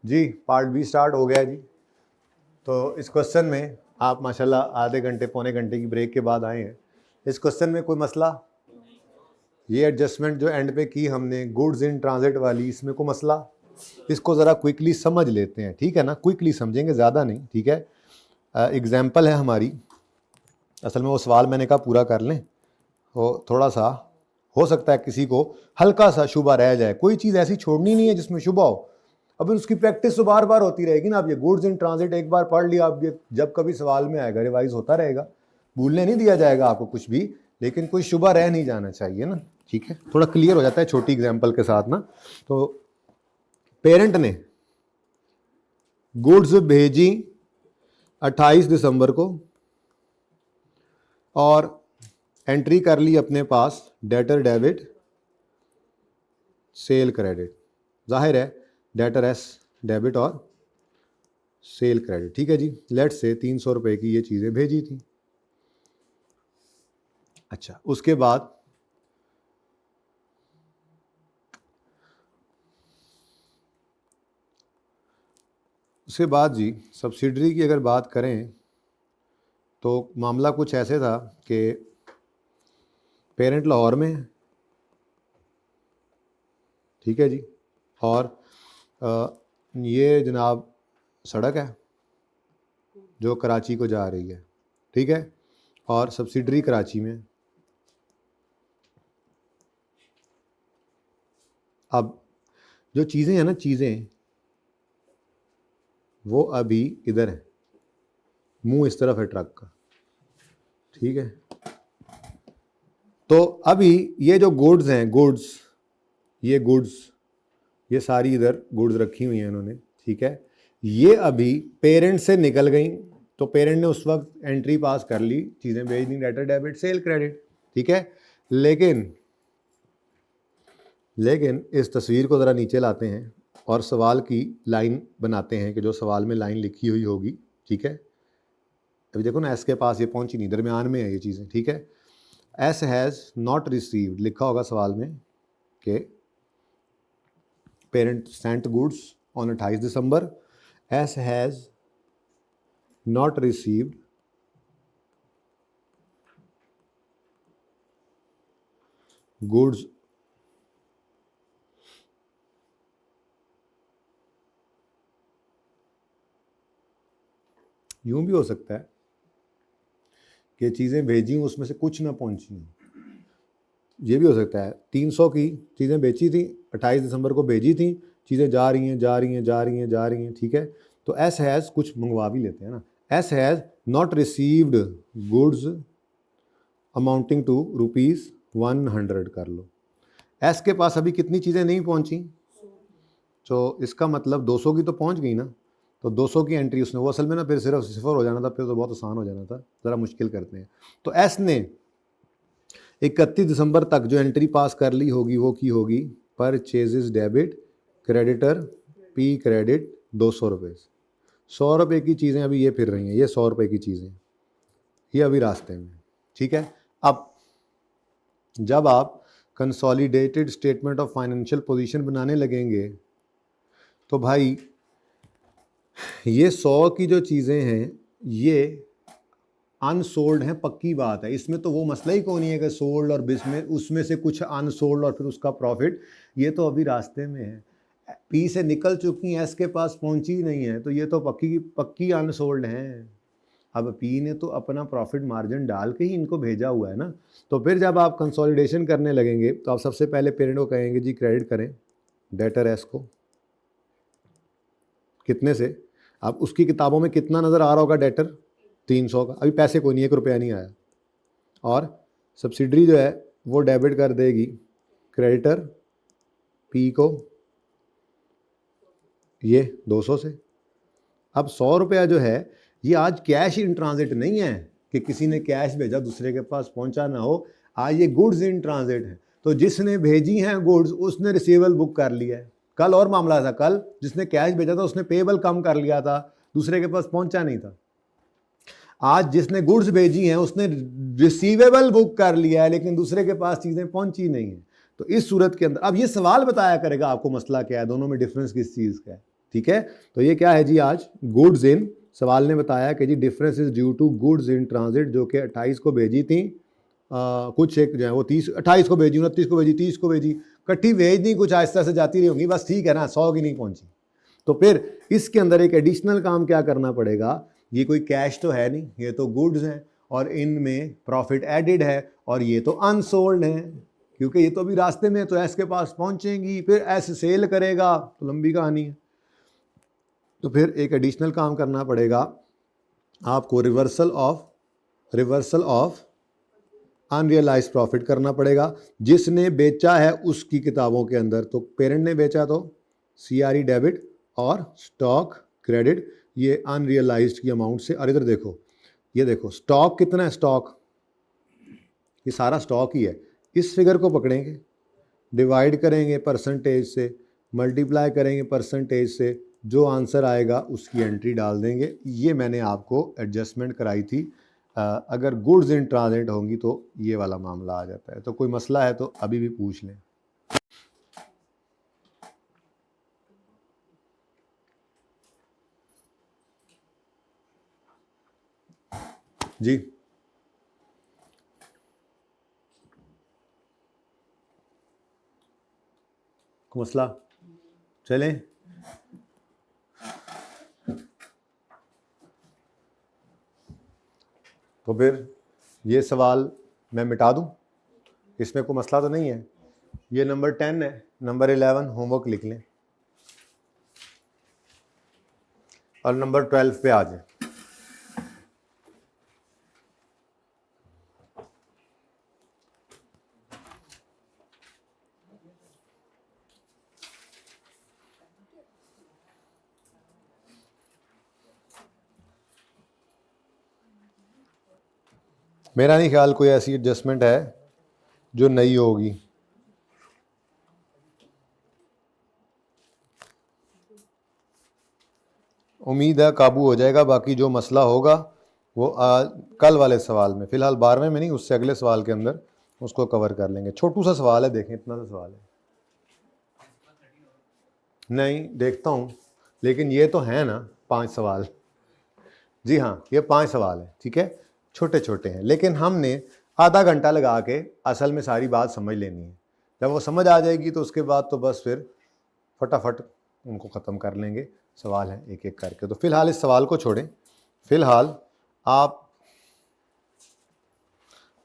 जी part B start हो गया जी। तो इस क्वेश्चन में आप माशाल्लाह आधे घंटे पौने घंटे की ब्रेक के बाद आए हैं। इस क्वेश्चन में कोई मसला, ये एडजस्टमेंट जो एंड पे की हमने गुड्स इन ट्रांजिट वाली, इसमें कोई मसला? इसको ज़रा क्विकली समझ लेते हैं, ठीक है ना, क्विकली समझेंगे, ज़्यादा नहीं, ठीक है। एग्जाम्पल है हमारी, असल में वो सवाल मैंने कहा पूरा कर लें, तो थोड़ा सा हो सकता है किसी को हल्का सा शुबा रह जाए, कोई चीज़ ऐसी छोड़नी नहीं है जिसमें शुबा हो। अब उसकी प्रैक्टिस तो बार बार होती रहेगी ना। आप ये गुड्स इन ट्रांजिट एक बार पढ़ लिया, आप ये जब कभी सवाल में आएगा रिवाइज होता रहेगा, भूलने नहीं दिया जाएगा आपको कुछ भी, लेकिन कोई शुबा रह नहीं जाना चाहिए ना, ठीक है। थोड़ा क्लियर हो जाता है छोटी एग्जाम्पल के साथ ना। तो पेरेंट ने गुड्स भेजी 28 दिसंबर को और एंट्री कर ली अपने पास डेटर डेबिट सेल क्रेडिट। जाहिर है डेटर एस डेबिट और सेल क्रेडिट, ठीक है जी। लेट से 300 रुपये की ये चीज़ें भेजी थी। अच्छा, उसके बाद जी सब्सिडरी की अगर बात करें तो मामला कुछ ऐसे था कि पेरेंट लाहौर में है, ठीक है जी, और ये जनाब सड़क है जो कराची को जा रही है, ठीक है, और सब्सिडरी कराची में। अब जो चीज़ें हैं ना, चीज़ें वो अभी इधर है, मुंह इस तरफ है ट्रक का, ठीक है। तो अभी ये जो गुड्स हैं, गुड्स, ये गुड्स, ये सारी इधर गुड्स रखी हुई हैं इन्होंने, ठीक है। ये अभी पेरेंट से निकल गई, तो पेरेंट ने उस वक्त एंट्री पास कर ली, चीज़ें भेज दी, डेटर डेबिट सेल क्रेडिट, ठीक है। लेकिन इस तस्वीर को ज़रा नीचे लाते हैं और सवाल की लाइन बनाते हैं कि जो सवाल में लाइन लिखी हुई होगी, ठीक है। अभी देखो ना, एस के पास ये पहुंची नहीं, दरमियान में है ये चीज़ें, ठीक है। एस हैज़ नॉट रिसीव्ड लिखा होगा सवाल में कि parent sent goods on 28 December, S has not received goods यूं भी हो सकता है कि चीज़ें भेजी हूँ उसमें से कुछ ना पहुंची हूँ, ये भी हो सकता है। 300 की चीज़ें बेची थी, 28 दिसंबर को भेजी थी, चीज़ें जा रही हैं, ठीक है। तो एस हैज़, कुछ मंगवा भी लेते हैं ना, S has not received goods amounting to ₹100 कर लो। एस के पास अभी कितनी चीज़ें नहीं पहुंची, तो इसका मतलब 200 की तो पहुंच गई ना, तो 200 की एंट्री उसने, वो असल में ना फिर सिर्फ सिफर हो जाना था, फिर तो बहुत आसान हो जाना था, ज़रा मुश्किल करते हैं। तो एस ने 31 दिसंबर तक जो एंट्री पास कर ली होगी वो की होगी purchases debit creditor P credit 200 रुपये। 100 रुपये की चीज़ें अभी ये फिर रही हैं, ये 100 रुपये की चीज़ें ये अभी रास्ते में, ठीक है। अब जब आप consolidated statement of financial position बनाने लगेंगे तो भाई ये 100 की जो चीज़ें हैं ये अनसोल्ड हैं, पक्की बात है, इसमें तो वो मसला ही कौन नहीं है कि सोल्ड और बिस्में उसमें से कुछ अनसोल्ड और फिर उसका प्रॉफिट, ये तो अभी रास्ते में है। पी से निकल चुकी हैं, एस के पास पहुंची नहीं है, तो ये तो पक्की अनसोल्ड हैं। अब पी ने तो अपना प्रॉफिट मार्जिन डाल के ही इनको भेजा हुआ है ना। तो फिर जब आप कंसोलिडेशन करने लगेंगे तो आप सबसे पहले पेरेंट को कहेंगे जी क्रेडिट करें डेटर एस को, कितने से, अब उसकी किताबों में कितना नज़र आ रहा होगा डेटर 300 का, अभी पैसे कोई नहीं, 1 रुपया नहीं आया, और सब्सिडरी जो है वो डेबिट कर देगी क्रेडिटर पी को ये 200 से। अब 100 रुपया जो है ये आज कैश इन ट्रांजिट नहीं है कि किसी ने कैश भेजा दूसरे के पास पहुंचा ना हो, आज ये गुड्स इन ट्रांजिट है। तो जिसने भेजी हैं गुड्स उसने रिसीवेबल बुक कर लिया है। कल और मामला था, कल जिसने कैश भेजा था उसने पेबल कम कर लिया था, दूसरे के पास पहुंचा नहीं था। आज जिसने गुड्स भेजी हैं उसने रिसीवेबल बुक कर लिया है लेकिन दूसरे के पास चीज़ें पहुंची नहीं है। तो इस सूरत के अंदर अब ये सवाल बताया करेगा आपको मसला क्या है, दोनों में डिफरेंस किस चीज़ का है। ठीक है, तो ये क्या है जी आज गुड्स इन, सवाल ने बताया कि जी difference is due to goods in transit, जो कि 28 को भेजी थी, कुछ एक जो है वो 28 को भेजी, 29 को भेजी, 30 को भेजी, इकट्ठी भेज नहीं, कुछ आहिस्ता से जाती रही होंगी, बस ठीक है ना, 100 की नहीं पहुंची। तो फिर इसके अंदर एक एडिशनल काम क्या करना पड़ेगा, ये कोई कैश तो है नहीं, ये तो गुड्स हैं और इनमें प्रॉफिट एडिड है और ये तो अनसोल्ड है, क्योंकि ये तो अभी रास्ते में, तो एस के पास पहुंचेंगी, फिर एस सेल करेगा, तो लंबी कहानी है। तो फिर एक एडिशनल काम करना पड़ेगा आपको, रिवर्सल ऑफ अनरियलाइज प्रॉफिट करना पड़ेगा। जिसने बेचा है उसकी किताबों के अंदर, तो पेरेंट ने बेचा तो CRE डेबिट और स्टॉक क्रेडिट, ये अनरियलाइज्ड की अमाउंट से। और इधर देखो, ये देखो स्टॉक कितना है, स्टॉक ये सारा स्टॉक ही है। इस फिगर को पकड़ेंगे, डिवाइड करेंगे परसेंटेज से, मल्टीप्लाई करेंगे परसेंटेज से, जो आंसर आएगा उसकी एंट्री डाल देंगे। ये मैंने आपको एडजस्टमेंट कराई थी। अगर गुड्स इन ट्रांजिट होंगी तो ये वाला मामला आ जाता है। तो कोई मसला है तो अभी भी पूछ लें जी। कोई मसला, चलें। तो फिर ये सवाल मैं मिटा दूं, इसमें कोई मसला तो नहीं है। ये नंबर 10 है, नंबर 11 होमवर्क लिख लें और नंबर 12 पे आ जाए। मेरा नहीं ख्याल कोई ऐसी एडजस्टमेंट है जो नई होगी। उम्मीद है काबू हो जाएगा। बाकी जो मसला होगा वो कल वाले सवाल में, फिलहाल 12वें में नहीं, उससे अगले सवाल के अंदर उसको कवर कर लेंगे। छोटू सा सवाल है, देखें इतना सा सवाल है, नहीं देखता हूँ, लेकिन ये तो है ना 5 सवाल। जी हाँ, ये 5 सवाल है, ठीक है, छोटे छोटे हैं, लेकिन हमने आधा घंटा लगा के असल में सारी बात समझ लेनी है। जब वो समझ आ जाएगी तो उसके बाद तो बस फिर फटाफट उनको ख़त्म कर लेंगे। सवाल हैं एक एक करके। तो फिलहाल इस सवाल को छोड़ें। फिलहाल आप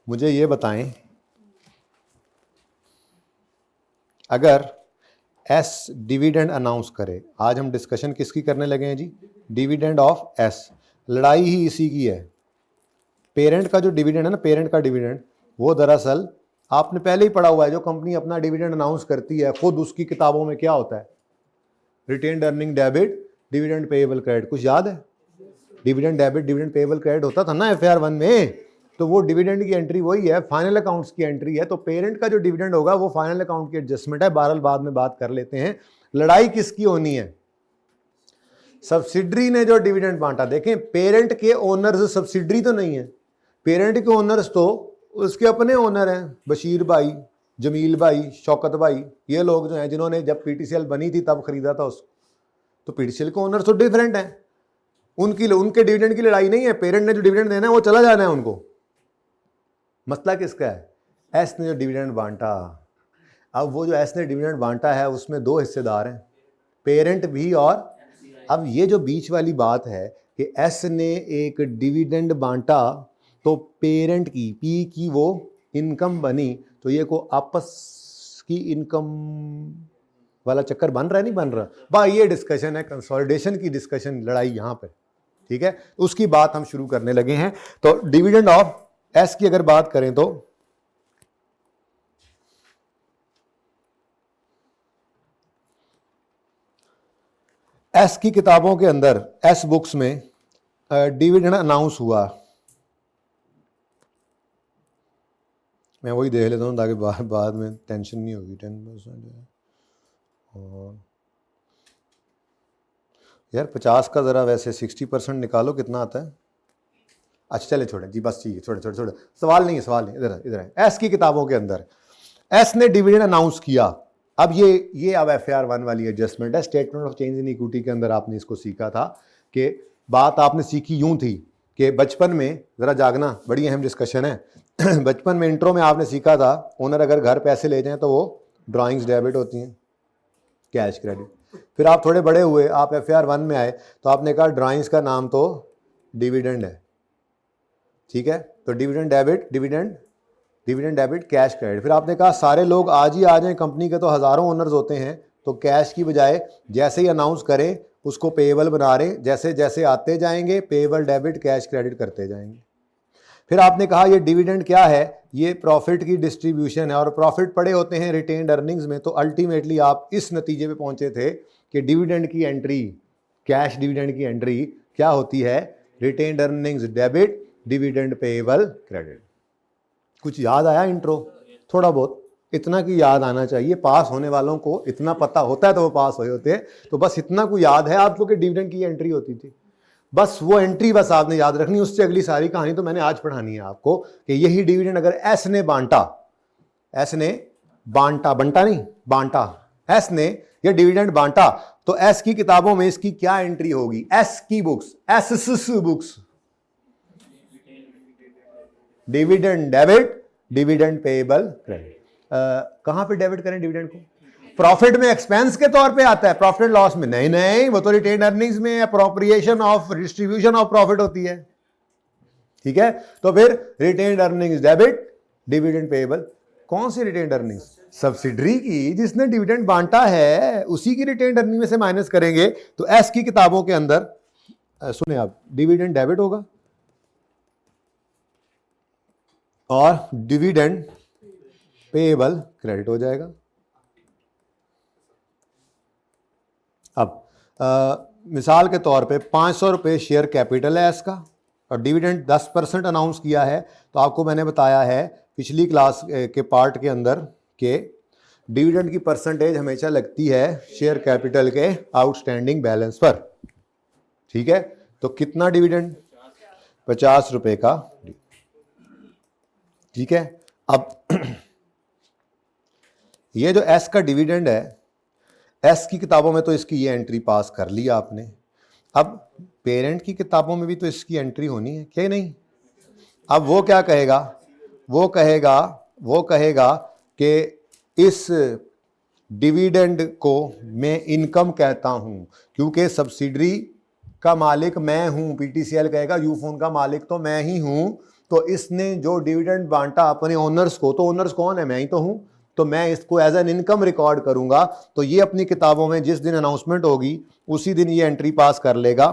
मुझे ये बताएं, अगर एस डिविडेंड अनाउंस करे, आज हम डिस्कशन किसकी करने लगे हैं जी, डिविडेंड ऑफ एस। लड़ाई ही इसी की है। पेरेंट का जो डिविडेंड है ना, पेरेंट का डिविडेंड, वो दरअसल आपने पहले ही पढ़ा हुआ है। जो कंपनी अपना डिविडेंड अनाउंस करती है खुद, उसकी किताबों में क्या होता है, retained earning debit, dividend payable credit. कुछ याद है, dividend debit, dividend payable credit होता था ना FR 1 में। तो वो डिविडेंड की एंट्री वही है, फाइनल अकाउंट्स की एंट्री है। तो पेरेंट का जो डिविडेंड होगा वो फाइनल अकाउंट की एडजस्टमेंट है। बहरहाल बाद में बात कर लेते हैं। लड़ाई किसकी होनी है, सब्सिडरी ने जो डिविडेंड बांटा। देखें, पेरेंट के ओनर्स सब्सिडरी तो नहीं है, पेरेंट के ओनर्स तो उसके अपने ओनर हैं, बशीर भाई, जमील भाई, शौकत भाई, ये लोग जो हैं जिन्होंने जब PTCL बनी थी तब खरीदा था उसको। तो PTCL के ओनर्स तो डिफरेंट हैं, उनके डिविडेंड की लड़ाई नहीं है। पेरेंट ने जो डिविडेंड देना है वो चला जाना है उनको। मसला किसका है, एस ने जो डिविडेंड बांटा। अब वो जो एस ने डिविडेंड बांटा है उसमें 2 हिस्सेदार हैं, पेरेंट भी और। अब ये जो बीच वाली बात है कि एस ने एक डिविडेंड बांटा तो पेरेंट की पी की वो इनकम बनी, तो ये को आपस की इनकम वाला चक्कर बन रहा है, नहीं बन रहा भाई। ये डिस्कशन है, कंसोलिडेशन की डिस्कशन, लड़ाई यहाँ पे, ठीक है। उसकी बात हम शुरू करने लगे हैं। तो डिविडेंड ऑफ एस की अगर बात करें तो एस की किताबों के अंदर, एस बुक्स में डिविडेंड अनाउंस हुआ। मैं वही देख लेता हूँ ताकि बाद में टेंशन नहीं होगी। 10% और यार 50 का ज़रा वैसे 60% निकालो, कितना आता है। अच्छा चले छोड़े जी, बस चाहिए, छोड़े छोड़े छोड़े, सवाल नहीं है, सवाल नहीं, इधर इधर है। एस की किताबों के अंदर एस ने डिविडेंड अनाउंस किया, अब ये अब FAR 1 वाली एडजस्टमेंट है। Statement of change in equity के अंदर आपने इसको सीखा था कि बात आपने सीखी यूं थी कि बचपन में, जरा जागना, बड़ी अहम डिस्कशन है बचपन में इंट्रो में आपने सीखा था ओनर अगर घर पैसे ले जाएं तो वो ड्राइंग्स डेबिट होती हैं, कैश क्रेडिट। फिर आप थोड़े बड़े हुए, आप FAR 1 में आए तो आपने कहा ड्राइंग्स का नाम तो डिविडेंड है, ठीक है, तो dividend debit, dividend debit, cash credit. फिर आपने कहा सारे लोग आज ही आ जाएं, कंपनी के तो हज़ारों ओनर्स होते हैं, तो कैश की बजाय जैसे ही अनाउंस करें उसको पेएबल बना रहे, जैसे जैसे आते जाएंगे पेएबल डेबिट कैश क्रेडिट करते जाएंगे। फिर आपने कहा ये डिविडेंड क्या है, ये प्रॉफिट की डिस्ट्रीब्यूशन है और प्रॉफिट पड़े होते हैं रिटेन्ड अर्निंग्स में। तो अल्टीमेटली आप इस नतीजे पे पहुंचे थे कि डिविडेंड की एंट्री, कैश डिविडेंड की एंट्री क्या होती है, retained earnings debit, dividend payable credit. कुछ याद आया इंट्रो? थोड़ा बहुत इतना की याद आना चाहिए, पास होने वालों को इतना पता होता है तो वो पास हुए होते हैं। तो बस इतना को याद है आपको कि डिविडेंड की एंट्री होती थी, बस वो एंट्री बस आपने याद रखनी, उससे अगली सारी कहानी तो मैंने आज पढ़ानी है आपको कि यही डिविडेंड अगर एस ने बांटा, एस ने बांटा, बंटा नहीं बांटा, एस ने ये डिविडेंड बांटा तो एस की किताबों में इसकी क्या एंट्री होगी, एस की books, S books, dividend debit, dividend payable credit. कहां पे डेबिट करें डिविडेंड को? प्रॉफिट में एक्सपेंस के तौर पे आता है, प्रॉफिट एंड लॉस में नहीं, नहीं, वो तो रिटेन अर्निंग्स में appropriation of distribution of profit होती है, ठीक है। तो फिर retained earnings debit, dividend payable. कौन सी रिटेन अर्निंग्स? सब्सिडरी की, जिसने डिविडेंड बांटा है उसी की रिटेन अर्निंग में से माइनस करेंगे। तो एस की किताबों के अंदर सुने आप, डिविडेंड डेबिट होगा और डिविडेंड पेएबल क्रेडिट हो जाएगा। अब मिसाल के तौर पे 500 रुपये शेयर कैपिटल है इसका और डिविडेंड 10% अनाउंस किया है। तो आपको मैंने बताया है पिछली क्लास के पार्ट के अंदर कि डिविडेंड की परसेंटेज हमेशा लगती है शेयर कैपिटल के आउटस्टैंडिंग बैलेंस पर, ठीक है। तो कितना डिविडेंड? 50 रुपये का, ठीक है। अब ये जो एस का डिविडेंड है, एस की किताबों में तो इसकी ये एंट्री पास कर ली आपने, अब पेरेंट की किताबों में भी तो इसकी एंट्री होनी है, क्या नहीं? अब वो क्या कहेगा, वो कहेगा कि इस डिविडेंड को मैं इनकम कहता हूं क्योंकि सब्सिडरी का मालिक मैं हूं। पीटीसीएल कहेगा यूफोन का मालिक तो मैं ही हूं, तो इसने जो डिविडेंड बांटा अपने ओनर्स को, तो ओनर्स कौन है? मैं ही तो हूं, तो मैं इसको एज एन इनकम रिकॉर्ड करूंगा। तो ये अपनी किताबों में जिस दिन अनाउंसमेंट होगी उसी दिन ये एंट्री पास कर लेगा,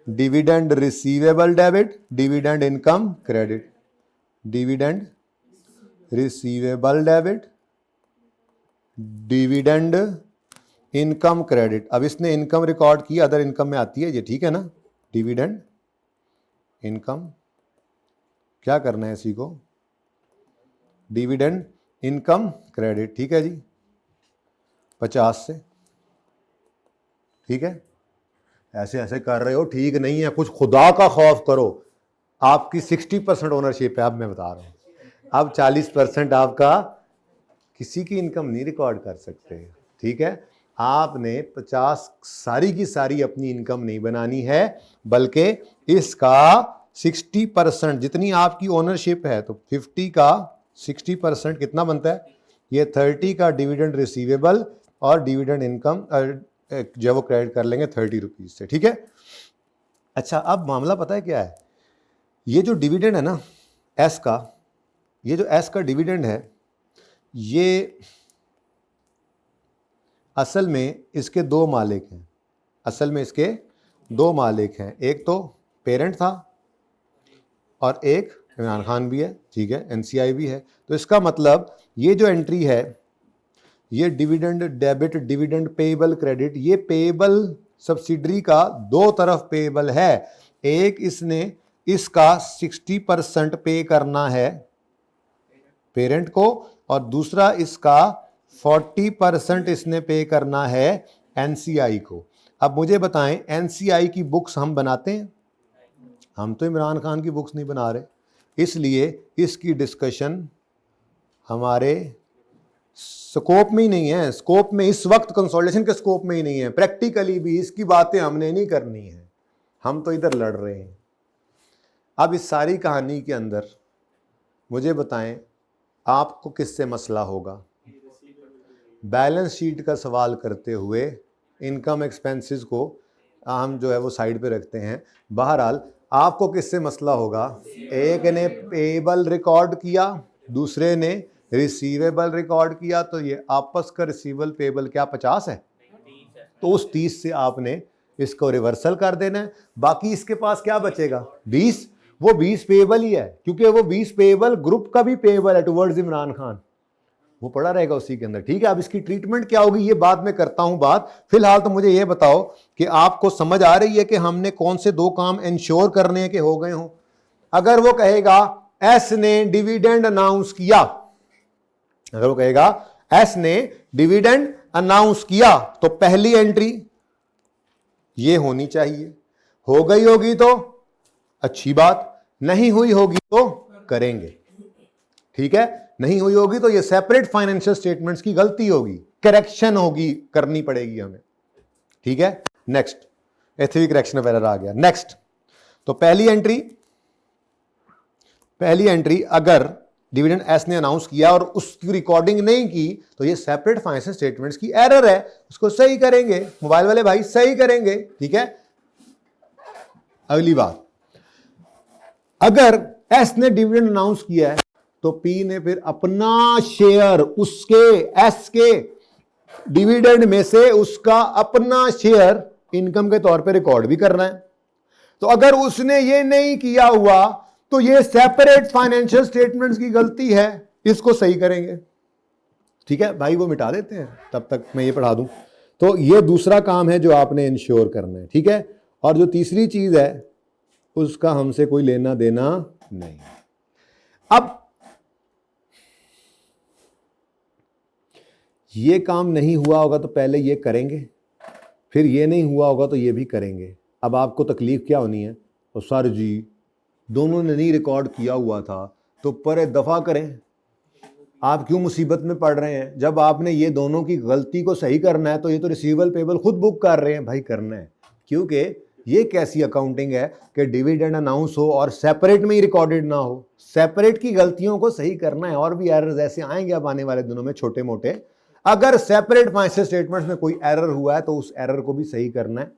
dividend receivable debit, dividend income credit, dividend receivable debit, dividend income credit. अब इसने इनकम रिकॉर्ड की, अदर इनकम में आती है ये, ठीक है ना। डिविडेंड इनकम, क्या करना है इसी को, डिविडेंड इनकम क्रेडिट, ठीक है जी, 50 से, ठीक है। ऐसे ऐसे कर रहे हो, ठीक नहीं है, कुछ खुदा का खौफ करो। आपकी 60% ओनरशिप है, अब मैं बता रहा हूं, अब 40% आपका किसी की इनकम नहीं रिकॉर्ड कर सकते, ठीक है। आपने 50 सारी की सारी अपनी इनकम नहीं बनानी है, बल्कि इसका 60% जितनी आपकी ओनरशिप है, तो 50 का 60% कितना बनता है, ये 30 का डिविडेंड रिसीवेबल और डिविडेंड इनकम जो वो क्रेडिट कर लेंगे 30 रुपीज से, ठीक है। अच्छा, अब मामला पता है क्या है, ये जो डिविडेंड है ना एस का, ये जो एस का डिविडेंड है, ये असल में इसके दो मालिक हैं, असल में इसके दो मालिक हैं, एक तो पेरेंट था और एक इमरान खान भी है, ठीक है, एनसीआई भी है। तो इसका मतलब ये जो एंट्री है, ये dividend debit, dividend payable credit, ये पेएबल सब्सिडरी का दो तरफ पेएबल है, एक इसने इसका 60% पे करना है पेरेंट को और दूसरा इसका 40% इसने पे करना है एनसीआई को। अब मुझे बताएं, एनसीआई की बुक्स हम बनाते हैं? हम तो इमरान खान की बुक्स नहीं बना रहे, इसलिए इसकी डिस्कशन हमारे स्कोप में ही नहीं है, स्कोप में इस वक्त कंसोलिडेशन के स्कोप में ही नहीं है, प्रैक्टिकली भी इसकी बातें हमने नहीं करनी है, हम तो इधर लड़ रहे हैं। अब इस सारी कहानी के अंदर मुझे बताएं आपको किससे मसला होगा? बैलेंस शीट का सवाल करते हुए इनकम एक्सपेंसेस को हम जो है वो साइड पे रखते हैं। बहरहाल आपको किससे मसला होगा? एक ने पेबल रिकॉर्ड किया, दूसरे ने रिसीवेबल रिकॉर्ड किया, तो ये आपस का रिसीवेबल पेबल क्या 50 है? तो उस 30 से आपने इसको रिवर्सल कर देना है। बाकी इसके पास क्या बचेगा? 20। वो 20 पेबल ही है, क्योंकि वो 20 पेबल ग्रुप का भी पेबल है टुवर्ड्स इमरान खान, वो पड़ा रहेगा उसी के अंदर। ठीक है, अब इसकी ट्रीटमेंट क्या होगी ये बाद में करता हूं बात। फिलहाल तो मुझे ये बताओ कि आपको समझ आ रही है कि हमने कौन से 2 काम इंश्योर करने हैं कि हो गए हों। अगर वो कहेगा एस ने डिविडेंड अनाउंस किया, अगर वो कहेगा एस ने डिविडेंड अनाउंस किया, तो पहली एंट्री ये होनी चाहिए। हो गई होगी तो अच्छी बात, नहीं हुई होगी तो करेंगे। ठीक है, नहीं हुई होगी तो ये सेपरेट फाइनेंशियल स्टेटमेंट्स की गलती होगी, करेक्शन होगी, करनी पड़ेगी हमें। ठीक है, नेक्स्ट एथवी करेक्शन ऑफ एरर आ गया। नेक्स्ट, तो पहली एंट्री अगर डिविडेंड एस ने अनाउंस किया और उसकी रिकॉर्डिंग नहीं की, तो ये सेपरेट फाइनेंशियल स्टेटमेंट्स की एरर है, उसको सही करेंगे। मोबाइल वाले भाई सही करेंगे। ठीक है, अगली बात, अगर एस ने डिविडेंड अनाउंस किया है तो पी ने फिर अपना शेयर उसके एस के डिविडेंड में से उसका अपना शेयर इनकम के तौर पे रिकॉर्ड भी करना है। तो अगर उसने ये नहीं किया हुआ तो ये सेपरेट फाइनेंशियल स्टेटमेंट्स की गलती है, इसको सही करेंगे। ठीक है भाई, वो मिटा देते हैं, तब तक मैं ये पढ़ा दूं। तो ये दूसरा काम है जो आपने इंश्योर करना है। ठीक है, और जो तीसरी चीज है उसका हमसे कोई लेना देना नहीं। अब ये काम नहीं हुआ होगा तो पहले ये करेंगे, फिर ये नहीं हुआ होगा तो ये भी करेंगे। अब आपको तकलीफ क्या होनी है? तो सर जी दोनों ने नहीं रिकॉर्ड किया हुआ था, तो पर दफा करें, आप क्यों मुसीबत में पड़ रहे हैं? जब आपने ये दोनों की गलती को सही करना है तो ये तो रिसीवेबल पेबल खुद बुक कर रहे हैं भाई, करना है। क्योंकि ये कैसी अकाउंटिंग है कि डिविडेंड अनाउंस हो और सेपरेट में ही रिकॉर्डेड ना हो? सेपरेट की गलतियों को सही करना है, और भी एरर्स ऐसे आएंगे अब आने वाले दिनों में छोटे मोटे। अगर सेपरेट फाइनेंशियल स्टेटमेंट्स में कोई एरर हुआ है तो उस एरर को भी सही करना है,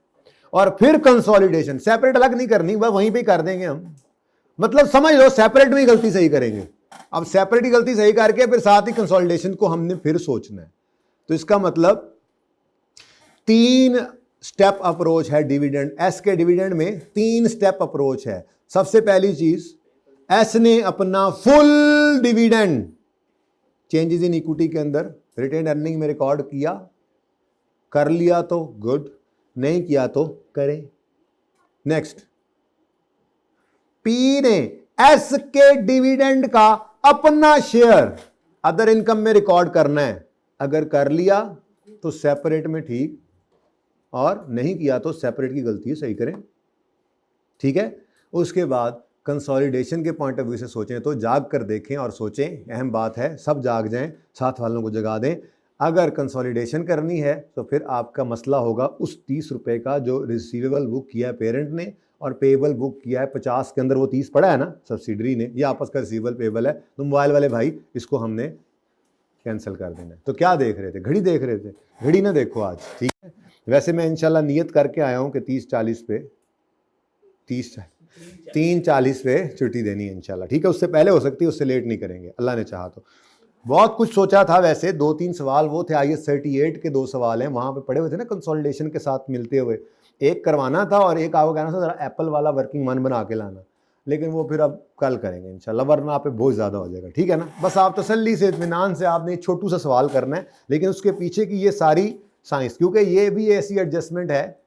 और फिर कंसोलिडेशन सेपरेट अलग नहीं करनी, वह वहीं पे कर देंगे हम। मतलब समझ लो सेपरेट में ही गलती सही करेंगे। अब सेपरेट ही गलती सही करके फिर साथ ही कंसोलिडेशन को हमने फिर सोचना है। तो इसका मतलब 3 स्टेप अप्रोच है डिविडेंड। एस के डिविडेंड में 3 स्टेप अप्रोच है। सबसे पहली चीज, एस ने अपना full dividend changes in equity के अंदर रिटेन अर्निंग में रिकॉर्ड किया, कर लिया तो गुड, नहीं किया तो करें। नेक्स्ट, पी ने एस के डिविडेंड का अपना शेयर अदर इनकम में रिकॉर्ड करना है। अगर कर लिया तो सेपरेट में ठीक, और नहीं किया तो सेपरेट की गलती सही करें। ठीक है, उसके बाद कंसोलिडेशन के पॉइंट ऑफ व्यू से सोचें तो जाग कर देखें और सोचें, अहम बात है, सब जाग जाएं, साथ वालों को जगा दें। अगर कंसोलिडेशन करनी है तो फिर आपका मसला होगा उस 30 रुपए का जो रिसीवेबल बुक किया है पेरेंट ने और पेबल बुक किया है 50 के अंदर, वो 30 पड़ा है ना सब्सिडरी ने, ये आपस का रिसीवेबल पेबल है। तो मोबाइल वाले भाई इसको हमने कैंसिल कर देना है। तो क्या देख रहे थे? घड़ी देख रहे थे? घड़ी ना देखो आज। ठीक है, वैसे मैं इंशाल्लाह नियत करके आया हूँ कि 3:40 पे 3:40 पे छुट्टी देनी है इंशाल्लाह। ठीक है, उससे पहले हो सकती है, उससे लेट नहीं करेंगे अल्लाह ने चाहा तो। बहुत कुछ सोचा था वैसे, 2-3 सवाल वो थे IAS 38 के 2 सवाल हैं वहाँ पे पड़े हुए थे ना कंसोलिडेशन के साथ मिलते हुए, एक करवाना था और एक आपको कहना था जरा एप्पल वाला वर्किंग वन बना के लाना, लेकिन वो फिर अब कल करेंगे इंशाल्लाह, वरना आप पे बहुत ज़्यादा हो जाएगा। ठीक है ना, बस आप तसल्ली से इत्मीनान से आपने एक छोटू सा सवाल करना है, लेकिन उसके पीछे की ये सारी साइंस, क्योंकि ये भी ऐसी एडजस्टमेंट है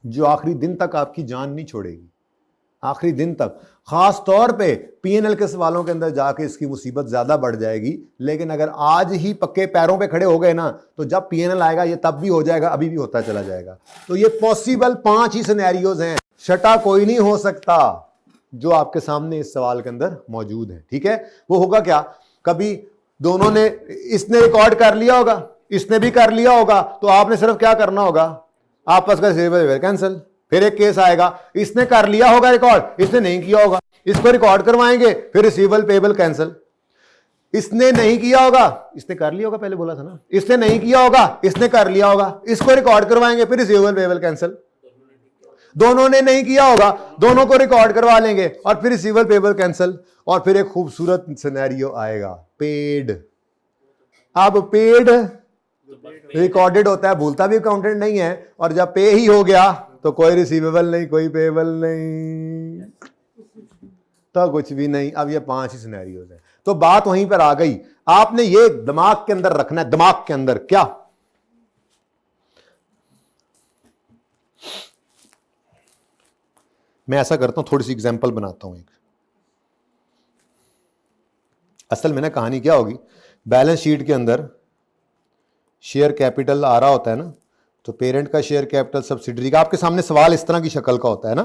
जो आखिरी दिन तक आपकी जान नहीं छोड़ेगी, आखिरी दिन तक। खास तौर पे PNL के सवालों के अंदर जाके इसकी मुसीबत ज्यादा बढ़ जाएगी। लेकिन अगर आज ही पक्के पैरों पे खड़े हो गए ना, तो जब PNL आएगा ये तब भी हो जाएगा, अभी भी होता चला जाएगा। तो ये पॉसिबल 5 ही सिनेरियोज हैं, छठा कोई नहीं हो सकता जो आपके सामने इस सवाल के अंदर मौजूद है। ठीक है, वो होगा क्या? कभी दोनों ने, इसने रिकॉर्ड कर लिया होगा, इसने भी कर लिया होगा, तो आपने सिर्फ क्या करना होगा, आपस का रिसीवेबल कैंसिल। फिर एक केस आएगा, इसने कर लिया होगा रिकॉर्ड, इसने नहीं किया होगा, इसको रिकॉर्ड करवाएंगे, फिर रिसीवेबल पेबल कैंसिल। इसने नहीं किया होगा, इसने कर लिया होगा, पहले बोला था ना, इसने नहीं किया होगा, इसने कर लिया होगा, इसको रिकॉर्ड करवाएंगे, फिर रिसीवेबल पेबल कैंसिल। दोनों ने नहीं किया होगा, दोनों को रिकॉर्ड करवा लेंगे और फिर रिसीवेबल पेबल कैंसिल। और फिर एक खूबसूरत सिनेरियो आएगा, पेड। अब पेड रिकॉर्डेड होता है, भूलता भी अकाउंटेंट नहीं है, और जब पे ही हो गया तो कोई रिसीवेबल नहीं, कोई पेबल नहीं, तो कुछ भी नहीं। अब ये 5 ही सिनेरियोज है। तो बात वहीं पर आ गई, आपने ये दिमाग के अंदर रखना है, दिमाग के अंदर क्या, मैं ऐसा करता हूं, थोड़ी सी एग्जांपल बनाता हूं एक। असल में ना कहानी क्या होगी, बैलेंस शीट के अंदर शेयर कैपिटल आ रहा होता है ना, तो पेरेंट का शेयर कैपिटल, सब्सिडरी का, आपके सामने सवाल इस तरह की शक्ल का होता है ना,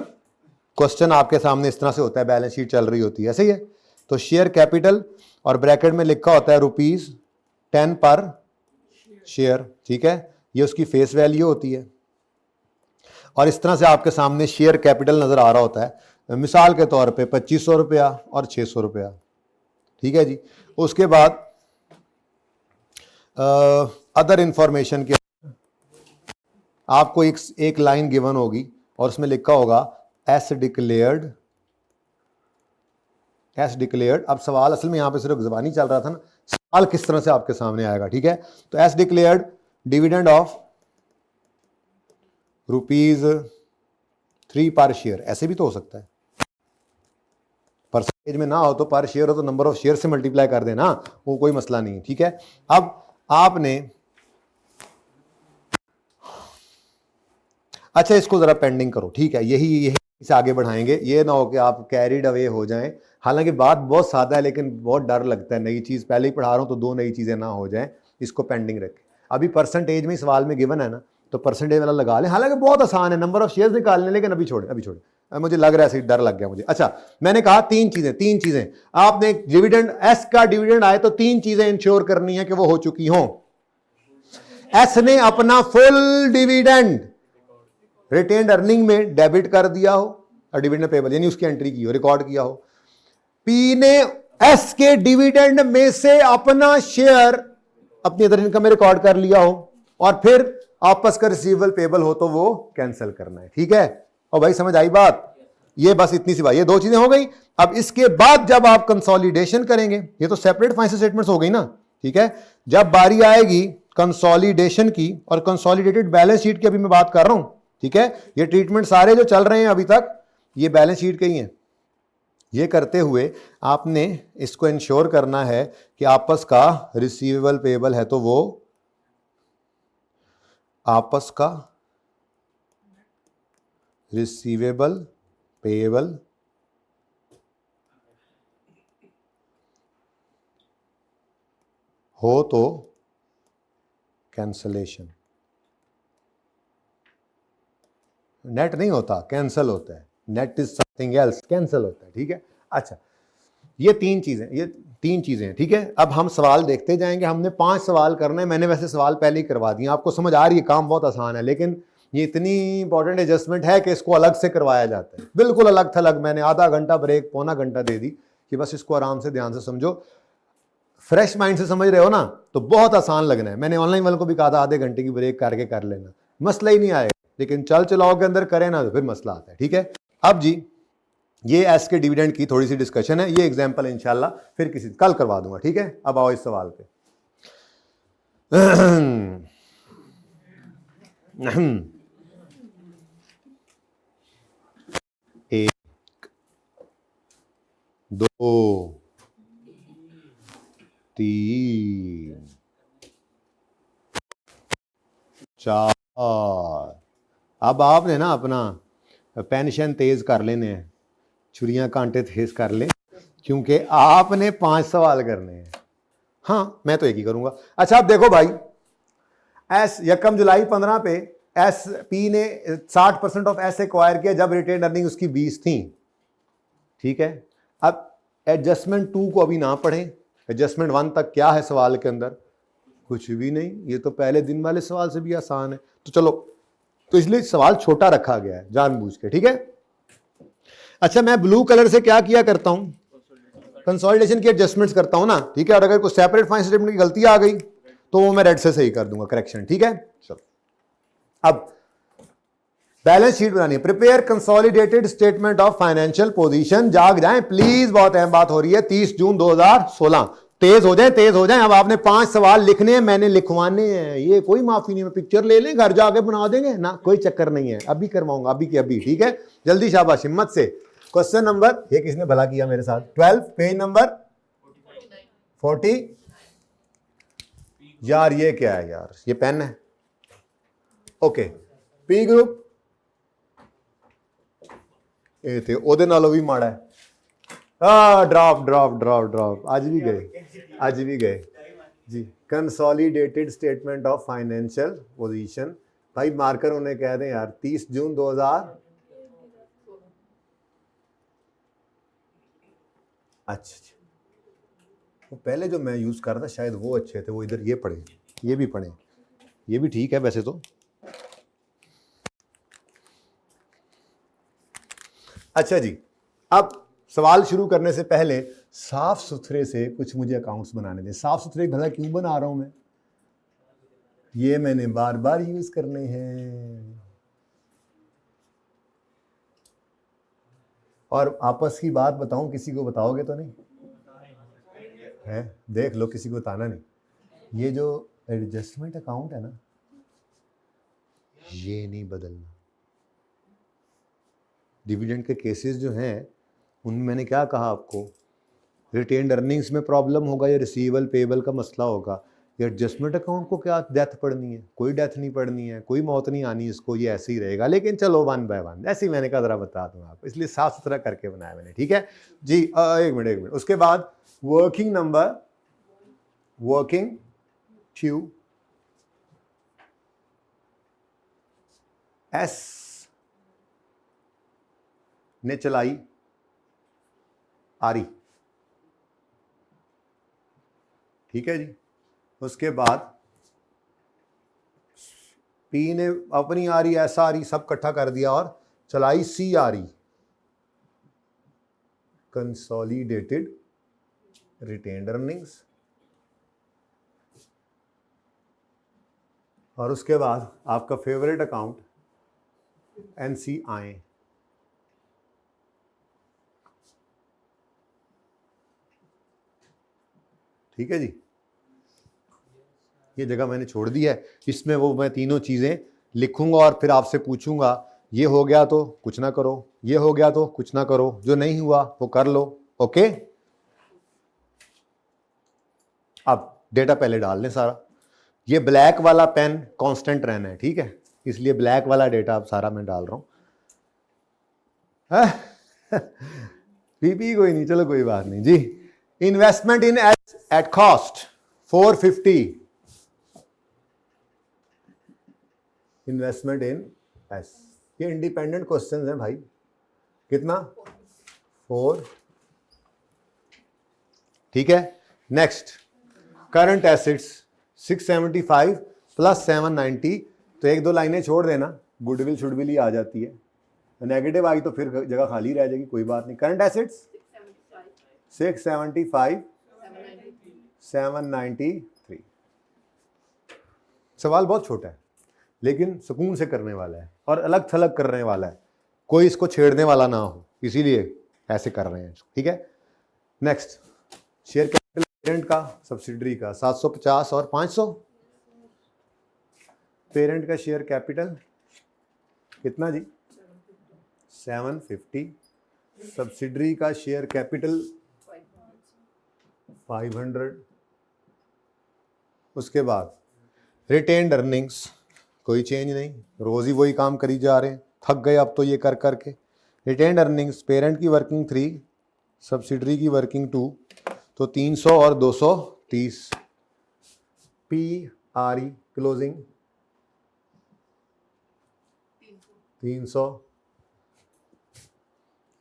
क्वेश्चन आपके सामने इस तरह से होता है, बैलेंस शीट चल रही होती है, ऐसे ही है। तो शेयर कैपिटल और ब्रैकेट में लिखा होता है ₹10 पर शेयर, ठीक है, ये उसकी फेस वैल्यू होती है। और इस तरह से आपके सामने शेयर कैपिटल नजर आ रहा होता है, मिसाल के तौर पे 2500 रुपया और 600 रुपया, ठीक है जी। उसके बाद अदर इंफॉर्मेशन के आपको एक लाइन गिवन होगी और उसमें लिखा होगा एस डिक्लेयर्ड। अब सवाल असल में यहां पे सिर्फ ज़बानी चल रहा था ना, सवाल किस तरह से आपके सामने आएगा, ठीक है। तो एस डिक्लेयर्ड डिविडेंड ऑफ ₹3 पर शेयर, ऐसे भी तो हो सकता है, परसेंटेज में ना हो तो पर शेयर हो तो नंबर ऑफ शेयर से मल्टीप्लाई कर देना, वो कोई मसला नहीं है, ठीक है। अब आपने, अच्छा इसको जरा पेंडिंग करो, ठीक है, यही से आगे बढ़ाएंगे, ये ना हो कि आप कैरिड अवे हो जाएं। हालांकि बात बहुत सादा है लेकिन बहुत डर लगता है, नई चीज़ पहले ही पढ़ा रहा हूं तो 2 नई चीज़ें ना हो जाएं, इसको पेंडिंग रखें। अभी परसेंटेज में सवाल में गिवन है ना, तो परसेंटेज वाला लगा लें, हालांकि बहुत आसान है, नंबर ऑफ शेयर्स निकालने, लेकिन अभी छोड़े, मुझे लग रहा है डर लग गया मुझे। अच्छा मैंने कहा 3 चीजें आपने, डिविडेंड, एस का डिविडेंड आए तो 3 चीजें इंश्योर करनी है कि वो हो चुकी हों। एस ने अपना फुल डिविडेंड रिटेन्ड अर्निंग में डेबिट कर दिया हो और डिविडेंड पेबल यानी उसकी एंट्री की हो, रिकॉर्ड किया हो। पी ने एस के डिविडेंड में से अपना शेयर अपनी अदर इनकम में रिकॉर्ड कर लिया हो, और फिर आपस का रिसीवेबल पेबल हो तो वो कैंसिल करना है, ठीक है। और भाई समझ आई बात, ये बस इतनी सी बात, ये 2 चीजें हो गई। अब इसके बाद जब आप कंसोलिडेशन करेंगे, ये तो सेपरेट फाइनेंशियल स्टेटमेंट्स हो गई ना, ठीक है। जब बारी आएगी कंसोलिडेशन की और कंसोलिडेटेड बैलेंस शीट की, अभी मैं बात कर रहा हूं, ठीक है, ये ट्रीटमेंट सारे जो चल रहे हैं अभी तक ये बैलेंस शीट के ही हैं। ये करते हुए आपने इसको इंश्योर करना है कि आपस का रिसीवेबल पेबल है तो वो आपस का रिसीवेबल पेबल हो तो कैंसलेशन, नेट नहीं होता, कैंसल होता है, net is something else, cancel होता है, ठीक है। अच्छा ये 3 चीजें हैं, ठीक है। अब हम सवाल देखते जाएंगे, हमने 5 सवाल करने हैं, मैंने वैसे सवाल पहले ही करवा दिए, आपको समझ आ रही है, काम बहुत आसान है, लेकिन ये इतनी इंपॉर्टेंट एडजस्टमेंट है कि इसको अलग से करवाया जाता है, बिल्कुल अलग थलग। मैंने आधा घंटा ब्रेक, पौना घंटा दे दी कि बस इसको आराम से ध्यान से समझो, फ्रेश माइंड से समझ रहे हो ना तो बहुत आसान लगना है। मैंने ऑनलाइन वालों को भी कहा था आधे घंटे की ब्रेक करके कर लेना, मसला ही नहीं आएगा, लेकिन चल चलाओ के अंदर करें ना तो फिर मसला आता है, ठीक है। अब जी ये एस के डिविडेंड की थोड़ी सी डिस्कशन है, ये एग्जांपल इंशाल्लाह फिर कल करवा दूंगा, ठीक है। अब आओ इस सवाल पे। 1 2 3 4। अब आपने ना अपना पेंशन तेज कर लेने हैं, छुरियां कांटे तेज कर ले, क्योंकि आपने 5 सवाल करने हैं। हाँ मैं तो एक ही करूंगा। अच्छा अब देखो भाई, एस 1 जुलाई 15 पे एस पी ने 60% ऑफ एस एक्वायर किया जब रिटेन अर्निंग उसकी 20 थी, ठीक है। अब एडजस्टमेंट 2 को अभी ना पढ़ें, एडजस्टमेंट 1 तक क्या है सवाल के अंदर? कुछ भी नहीं। ये तो पहले दिन वाले सवाल से भी आसान है। तो चलो, तो इसलिए सवाल छोटा रखा गया है जानबूझ के, ठीक है। अच्छा, मैं ब्लू कलर से क्या किया करता हूं? कंसोलिडेशन की एडजस्टमेंट्स करता हूं ना, ठीक है। और अगर कोई सेपरेट फाइन स्टेटमेंट की गलती आ गई तो वो मैं रेड से सही कर दूंगा, करेक्शन, ठीक है। चलो, अब बैलेंस शीट बनानी है। Prepare consolidated statement of financial position. जाग जाएं प्लीज, बहुत अहम बात हो रही है। 30 जून 2016। तेज हो जाए, तेज हो जाए। अब आपने 5 सवाल लिखने हैं, मैंने लिखवाने हैं। ये कोई माफी नहीं है, पिक्चर ले लें घर जाके बना देंगे ना, कोई चक्कर नहीं है। अभी करवाऊंगा, अभी के अभी, ठीक है। जल्दी, शाबाश, हिम्मत से। क्वेश्चन नंबर, ये किसने भला किया मेरे साथ, 12, पेज नंबर 40। यार ये क्या है यार, ये पेन है। ओके, पी ग्रुप ਇਹ ਤੇ ਉਹਦੇ ਨਾਲੋਂ ਵੀ ਮਾੜਾ ਹੈ। ड्रॉप आज भी गए जी। Consolidated statement of financial position, भाई मार्कर उन्हें कह दें यार। 30 जून 2000, अच्छा, वो पहले जो मैं यूज कर रहा था शायद वो अच्छे थे, वो इधर ये पढ़े, ये भी पढ़े, ये भी ठीक है वैसे तो। अच्छा जी, अब सवाल शुरू करने से पहले साफ सुथरे से कुछ मुझे अकाउंट्स बनाने दें। साफ सुथरे भला क्यों बना रहा हूं मैं? ये मैंने बार बार यूज करने हैं। और आपस की बात बताऊं, किसी को बताओगे तो नहीं है? देख लो, किसी को बताना नहीं। ये जो एडजस्टमेंट अकाउंट है ना, ये नहीं बदलना। डिविडेंड के केसेस जो हैं उनमें मैंने क्या कहा आपको, रिटेन्ड अर्निंग्स में प्रॉब्लम होगा या रिसीवेबल पेबल का मसला होगा। ये एडजस्टमेंट अकाउंट को क्या डेथ पड़नी है? कोई डेथ नहीं पड़नी है, कोई मौत नहीं आनी इसको, ये ऐसे ही रहेगा। लेकिन चलो 1 बाय 1 ऐसे ही मैंने कहा जरा बता दूं आपको, इसलिए साफ सुथरा करके बनाया मैंने, ठीक है जी। एक मिनट। उसके बाद working number, working tube S ने चलाई आरी, ठीक है जी। उसके बाद पी ने अपनी आरी, ऐसा आरी सब इकट्ठा कर दिया और चलाई सी आरी, कंसोलिडेटेड रिटेन्ड अर्निंग्स। और उसके बाद आपका फेवरेट अकाउंट NCI, ठीक है जी। ये जगह मैंने छोड़ दी है, इसमें वो मैं तीनों चीज़ें लिखूंगा और फिर आपसे पूछूंगा, ये हो गया तो कुछ ना करो, ये हो गया तो कुछ ना करो, जो नहीं हुआ वो कर लो, ओके। अब डेटा पहले डाल लें सारा। ये ब्लैक वाला पेन कांस्टेंट रहना है, ठीक है, इसलिए ब्लैक वाला डेटा अब सारा मैं डाल रहा हूँ। पीपी कोई नहीं, चलो कोई बात नहीं जी। Investment in at cost 450, investment in S. ये इंडिपेंडेंट क्वेश्चंस हैं भाई। कितना? 4, ठीक है। नेक्स्ट, करंट एसेट्स 675 प्लस 790, तो 1-2 लाइनें छोड़ देना, गुडविल शुडविल ही आ जाती है। नेगेटिव आई तो फिर जगह खाली रह जाएगी, कोई बात नहीं। Current assets 675 793। सवाल बहुत छोटा है लेकिन सुकून से करने वाला है और अलग थलग करने वाला है, कोई इसको छेड़ने वाला ना हो, इसीलिए ऐसे कर रहे हैं, ठीक है। नेक्स्ट, शेयर कैपिटल पेरेंट का, सब्सिडरी का 750 और 500। पेरेंट का शेयर कैपिटल कितना जी? 750। सब्सिडरी का शेयर कैपिटल 500। उसके बाद रिटेन्ड अर्निंग्स कोई चेंज नहीं, रोज ही वही काम करी जा रहे हैं, थक गए अब तो ये कर करके। रिटेन्ड अर्निंग्स, पेरेंट की वर्किंग 3, सब्सिडरी की वर्किंग 2, तो 300 और 230। PRE closing 300,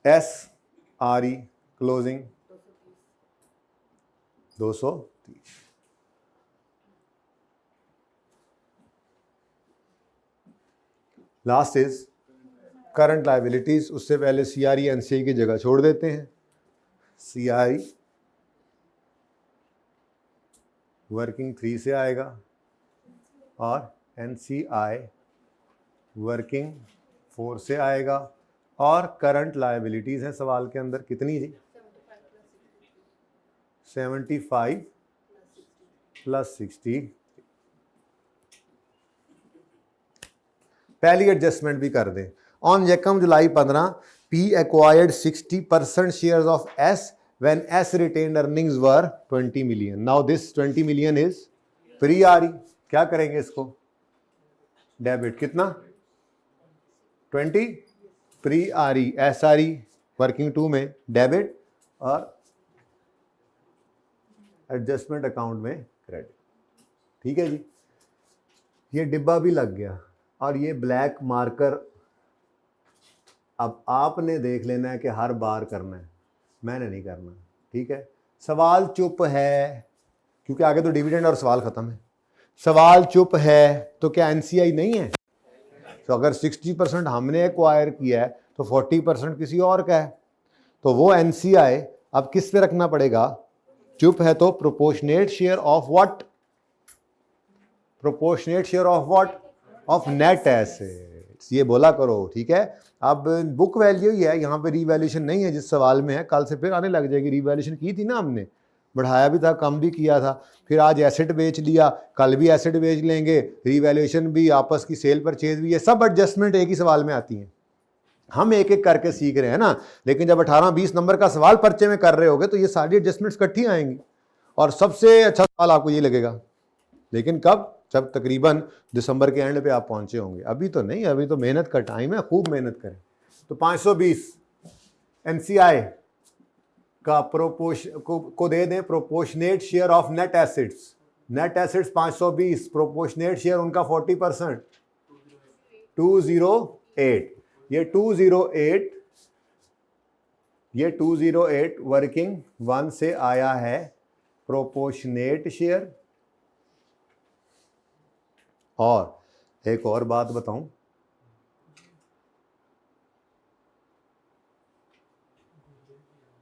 SRE closing 230। Last is current liabilities. उससे पहले सीआरई एनसीआई की जगह छोड़ देते हैं। सीआरई वर्किंग 3 से आएगा और एनसीआई वर्किंग 4 से आएगा। और करंट लायबिलिटीज है सवाल के अंदर कितनी जी? 75 प्लस 60। पहली एडजस्टमेंट भी कर दें। ऑन यकम जुलाई 15 P acquired 60% shares of S when S retained earnings were 20 million. Now this 20 million is pre RE. क्या करेंगे इसको? डेबिट। कितना? 20 pre RE. S RE working 2 में डेबिट और एडजस्टमेंट अकाउंट में क्रेडिट। ठीक है जी। ये डिब्बा भी लग गया और ये ब्लैक मार्कर अब आपने देख लेना है कि हर बार करना है, मैंने नहीं करना। ठीक है। सवाल चुप है क्योंकि आगे तो डिविडेंड और सवाल खत्म है। सवाल चुप है तो क्या एनसीआई नहीं है? तो अगर 60% हमने एक्वायर किया है तो 40% किसी और का है, तो वो एनसीआई अब किस पे रखना पड़ेगा? चुप है तो proportionate share of what? Proportionate share of what? Of net assets. ये बोला करो। ठीक है। अब बुक वैल्यू ही है, यहाँ पे रीवैल्यूएशन नहीं है जिस सवाल में है। कल से फिर आने लग जाएगी। रीवैल्यूएशन की थी ना हमने, बढ़ाया भी था, कम भी किया था। फिर आज एसेट बेच लिया, कल भी एसेट बेच लेंगे, रीवैल्यूएशन भी, आपस की सेल परचेज भी, ये सब एडजस्टमेंट एक ही सवाल में आती हैं। हम एक एक करके सीख रहे हैं ना, लेकिन जब 18-20 नंबर का सवाल पर्चे में कर रहे होगे तो ये सारी एडजस्टमेंट्स इकट्ठी आएंगी और सबसे अच्छा सवाल आपको ये लगेगा। लेकिन कब? जब तकरीबन दिसंबर के एंड पे आप पहुंचे होंगे। अभी तो नहीं, अभी तो मेहनत का टाइम है, खूब मेहनत करें। तो 520 एनसीआई का को दे दें proportionate share of net assets. Net assets 520, proportionate share उनका 40%, 208। ये 208 वर्किंग 1 से आया है प्रोपोर्शनेट शेयर। और एक और बात बताऊं,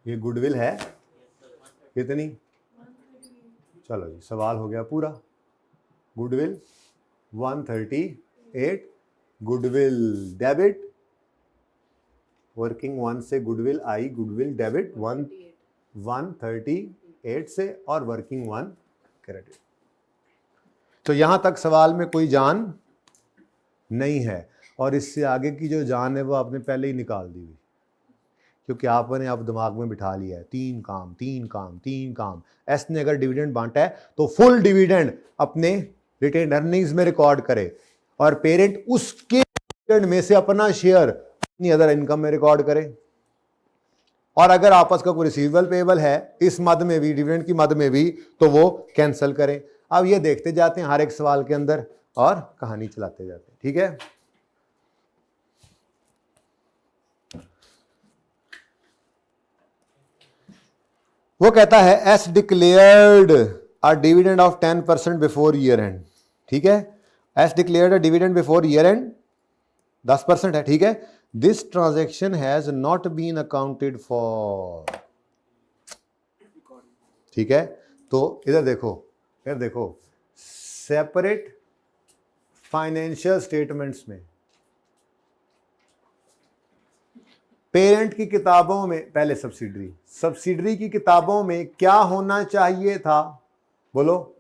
ये गुडविल है कितनी? चलो जी, सवाल हो गया पूरा। गुडविल 138, गुडविल डेबिट, वर्किंग 1 से गुडविल आई, गुडविल डेबिट 138 से और वर्किंग 1 क्रेडिट। तो यहां तक सवाल में कोई जान नहीं है और इससे आगे की जो जान है वो आपने पहले ही निकाल दी हुई, क्योंकि आपने आप दिमाग में बिठा लिया है 3 काम 3 काम 3 काम। एस ने अगर डिविडेंड बांटा है तो फुल डिविडेंड अपने रिटेन्ड अर्निंग्स में रिकॉर्ड करे और पेरेंट उसके डिविडेंड में से अपना शेयर अपनी अदर इनकम में रिकॉर्ड करे। और अगर आपस का कोई रिसीवेबल पेएबल है इस मद में भी, डिविडेंड की मद में भी, तो वो कैंसिल करें। अब ये देखते जाते हैं हर एक सवाल के अंदर और कहानी चलाते जाते हैं। ठीक है। वो कहता है S declared a dividend of 10% before year end. ठीक है। S declared a dividend before year end 10% है। ठीक है। This transaction has not been accounted for. ठीक है। तो इधर देखो सेपरेट फाइनेंशियल स्टेटमेंट्स में पेरेंट की किताबों में, पहले सब्सिडरी की किताबों में क्या होना चाहिए था? बोलो।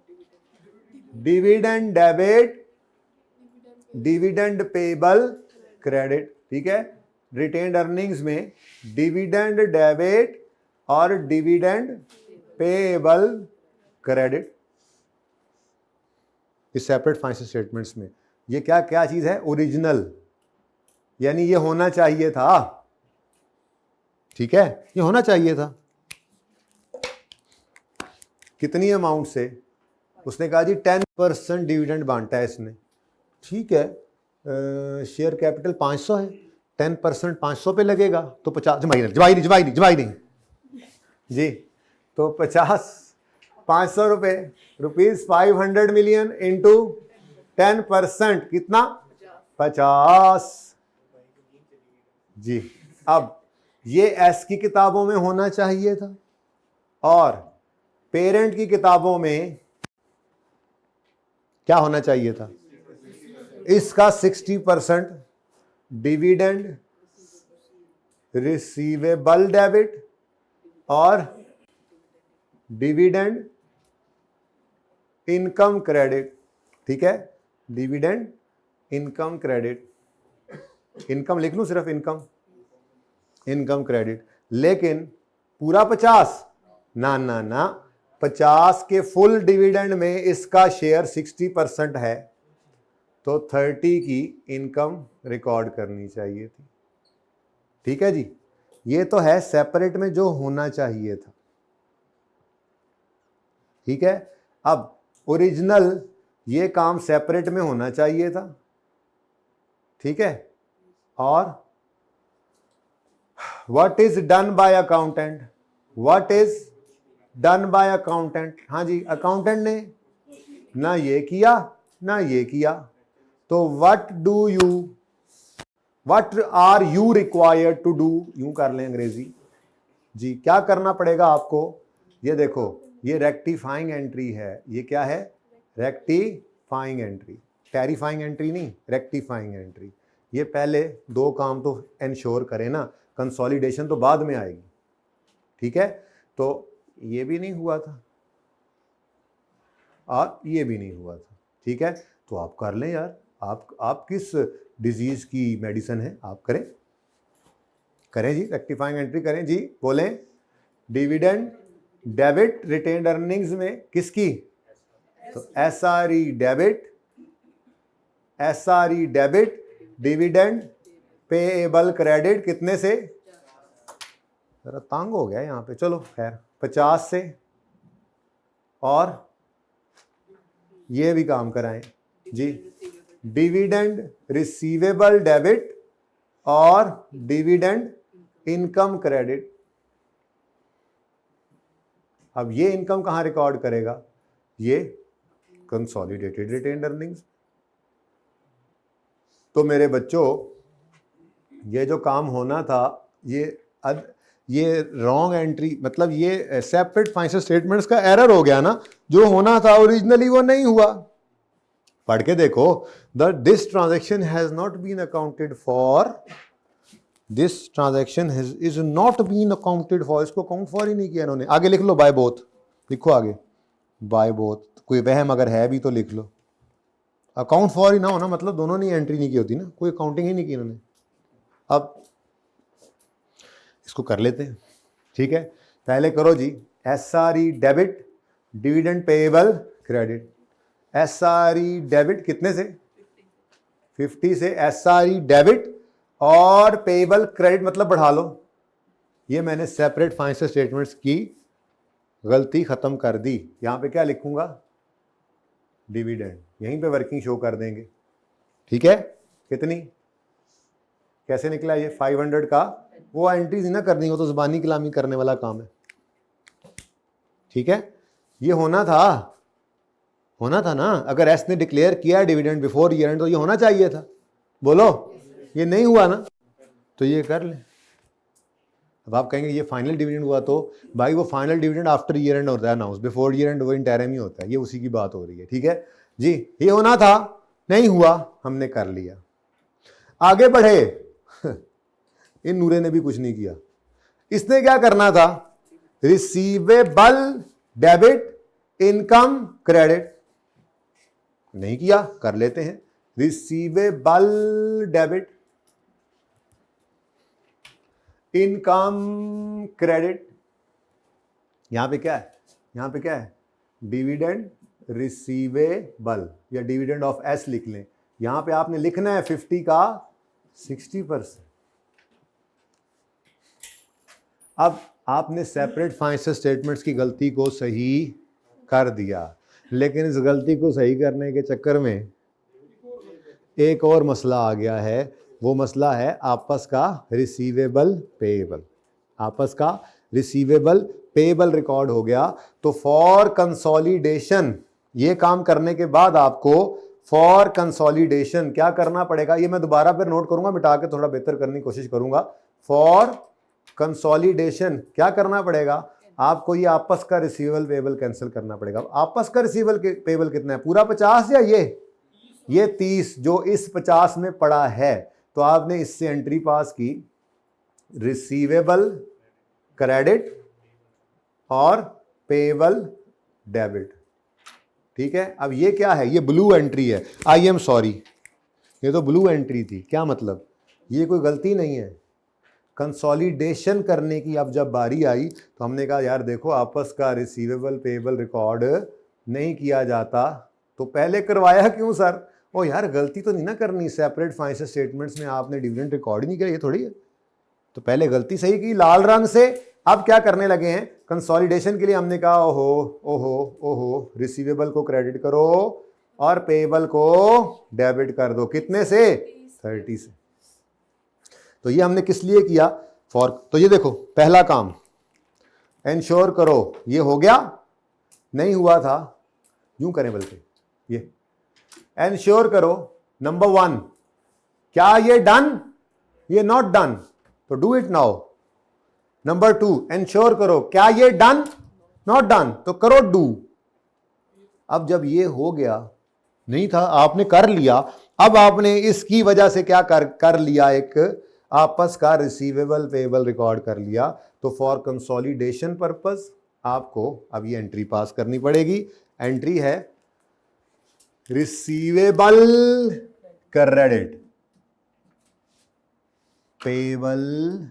Dividend debit, dividend payable credit. ठीक है। रिटेन्ड अर्निंग्स में डिविडेंड डेबिट और डिविडेंड पेबल क्रेडिट। इस सेपरेट फाइनेंशियल स्टेटमेंट्स में ये क्या चीज है? ओरिजिनल, यानी ये होना चाहिए था। ठीक है। ये होना चाहिए था। कितनी अमाउंट से? उसने कहा जी 10% डिविडेंड बांटा है इसने। ठीक है। शेयर कैपिटल 500 है, 10% 500 पे लगेगा तो 50 जमाई नहीं जी, तो 50 500 रुपए, ₹500 मिलियन इंटू 10%, कितना? 50 जी। अब ये एस की किताबों में होना चाहिए था और पेरेंट की किताबों में क्या होना चाहिए था? इसका 60% डिविडेंड रिसीवेबल डेबिट और डिविडेंड इनकम क्रेडिट। ठीक है, डिविडेंड इनकम क्रेडिट, इनकम लिख लूं सिर्फ इनकम, इनकम क्रेडिट। लेकिन पूरा 50 ना ना ना, 50 के फुल डिविडेंड में इसका शेयर 60% है, तो 30 की इनकम रिकॉर्ड करनी चाहिए थी। ठीक है जी, ये तो है सेपरेट में जो होना चाहिए था। ठीक है, अब ओरिजिनल ये काम सेपरेट में होना चाहिए था। ठीक है, और what is done by accountant, what is done by accountant? हाँ जी, अकाउंटेंट ने ना ये किया ना ये किया, तो what do you, what are you required to do, यूं कर लें अंग्रेजी जी, क्या करना पड़ेगा आपको? ये देखो, ये रेक्टिफाइंग एंट्री है। ये क्या है? रेक्टिफाइंग एंट्री, टेरिफाइंग एंट्री नहीं, रेक्टिफाइंग एंट्री। ये पहले दो काम तो इंश्योर करें ना, कंसोलिडेशन तो बाद में आएगी। ठीक है, तो ये भी नहीं हुआ था और ये भी नहीं हुआ था। ठीक है, तो आप कर लें यार, आप किस डिजीज की मेडिसिन है, आप करें, करें जी, रेक्टिफाइंग एंट्री करें जी, बोलें। डिविडेंड डेबिट रिटेन्ड अर्निंग्स में किसकी? तो SRE debit, SRE debit, dividend payable credit, कितने से? जरा तंग हो गया यहाँ पे, चलो खैर 50 से, और ये भी काम कराएं जी, डिविडेंड रिसीवेबल डेबिट और डिविडेंड इनकम क्रेडिट। अब ये इनकम कहां रिकॉर्ड करेगा? ये कंसोलिडेटेड रिटेन्ड अर्निंग्स। तो मेरे बच्चों, ये जो काम होना था, ये रॉन्ग एंट्री, मतलब ये सेपरेट फाइनेंशियल स्टेटमेंट्स का एरर हो गया ना, जो होना था ओरिजिनली वो नहीं हुआ। पढ़ के देखो, this transaction has not been accounted for, this transaction is not been accounted for, इसको काउंट फॉर ही नहीं किया इन्होंने। आगे लिख लो बाय बोथ, लिखो आगे बाय बोथ, कोई वहम अगर है भी तो लिख लो। अकाउंट फॉर ही ना होना मतलब दोनों ने एंट्री नहीं की होती ना, कोई अकाउंटिंग ही नहीं की इन्होंने। अब इसको कर लेते हैं। ठीक है, पहले करो जी, SRE debit, dividend payable credit. SRE debit कितने से? 50 से एसआरई डेबिट, और पेएबल क्रेडिट मतलब बढ़ा लो। ये मैंने सेपरेट फाइनेंशियल स्टेटमेंट्स की गलती खत्म कर दी। यहां पे क्या लिखूंगा? डिविडेंड, यहीं पे वर्किंग शो कर देंगे। ठीक है, कितनी, कैसे निकला ये? 500 का, वो एंट्रीज ना करनी हो तो जुबानी कलामी करने वाला काम है। ठीक है, ये होना था ना, अगर एस ने डिक्लेयर किया डिविडेंड बिफोर ईयर एंड तो ये होना चाहिए था। बोलो, ये नहीं हुआ ना, तो ये कर ले। अब आप कहेंगे ये फाइनल डिविडेंड हुआ, तो भाई वो final dividend after year and होता है अनाउंस, बिफोर ईयर एंड वो इंटरिम ही होता है, ये उसी की बात हो रही है। ठीक है जी, ये होना था, नहीं हुआ, हमने कर लिया, आगे बढ़े। इन नूरे ने भी कुछ नहीं किया। इसने क्या करना था? रिसीवेबल डेबिट इनकम क्रेडिट, नहीं किया, कर लेते हैं। रिसीवेबल डेबिट इनकम क्रेडिट, यहां पे क्या है? यहां पे क्या है? डिविडेंड रिसीवेबल, या डिविडेंड ऑफ एस लिख लें। यहां पे आपने लिखना है 50 का 60%। अब आपने सेपरेट फाइनेंशियल स्टेटमेंट्स की गलती को सही कर दिया, लेकिन इस गलती को सही करने के चक्कर में एक और मसला आ गया है। वो मसला है आपस का रिसीवेबल पेएबल, आपस का रिसीवेबल पेएबल रिकॉर्ड हो गया। तो फॉर कंसोलिडेशन, ये काम करने के बाद आपको फॉर कंसोलिडेशन क्या करना पड़ेगा, ये मैं दोबारा फिर नोट करूंगा, मिटा के थोड़ा बेहतर करने की कोशिश करूंगा। फॉर कंसोलिडेशन क्या करना पड़ेगा आपको, ये आपस का रिसीवेबल पेएबल कैंसिल करना पड़ेगा। आपस का रिसीवेबल पेएबल कितना है, पूरा 50 या ये 30 जो इस 50 में पड़ा है। तो आपने इससे एंट्री पास की रिसीवेबल क्रेडिट और पेएबल डेबिट। ठीक है, अब ये क्या है, ये ब्लू एंट्री है। आई एम सॉरी, ये तो ब्लू एंट्री थी। क्या मतलब, ये कोई गलती नहीं है। कंसोलिडेशन करने की अब जब बारी आई तो हमने कहा यार देखो आपस का रिसीवेबल पेएबल रिकॉर्ड नहीं किया जाता, तो पहले करवाया क्यों सर? ओ यार गलती तो नहीं ना करनी, सेपरेट फाइनेंशियल स्टेटमेंट्स में आपने डिविडेंड रिकॉर्ड नहीं किया, ये थोड़ी है। तो पहले गलती सही की लाल रंग से। अब क्या करने लगे हैं, कंसोलिडेशन के लिए हमने कहा ओहो रिसीवेबल को क्रेडिट करो और पेएबल को डेबिट कर दो। कितने से? 30 से। तो ये हमने किस लिए किया, फॉर। तो ये देखो पहला काम इंश्योर करो, ये हो गया, नहीं हुआ था, यूं करें बल्कि ये इंश्योर करो नंबर 1, क्या ये डन, ये नॉट डन, तो do it now. Number 2 ensure करो क्या ये डन, नॉट डन, तो करो डू। अब जब ये हो गया, नहीं था आपने कर लिया, अब आपने इसकी वजह से क्या कर लिया, एक आपस का रिसीवेबल पेएबल रिकॉर्ड कर लिया। तो फॉर कंसोलिडेशन पर्पस आपको अब ये एंट्री पास करनी पड़ेगी। एंट्री है रिसीवेबल क्रेडिट पेएबल।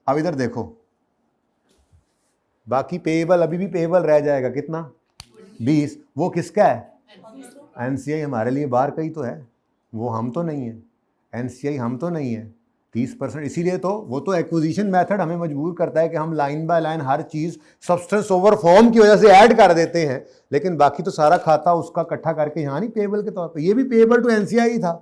अब इधर देखो, बाकी पेएबल अभी भी पेएबल रह जाएगा, कितना? 20। वो किसका है? एनसीआई हमारे लिए बाहर का ही तो है, वो हम तो नहीं है। एनसीआई हम तो नहीं है। 30%, इसीलिए तो वो तो एक्विजिशन मेथड हमें मजबूर करता है कि हम line by line her cheese substance over form की वजह से ऐड कर देते हैं, लेकिन बाकी तो सारा खाता उसका इकट्ठा करके यहाँ नहीं पेएबल के तौर पे। ये भी पेएबल टू एनसीआई ही था,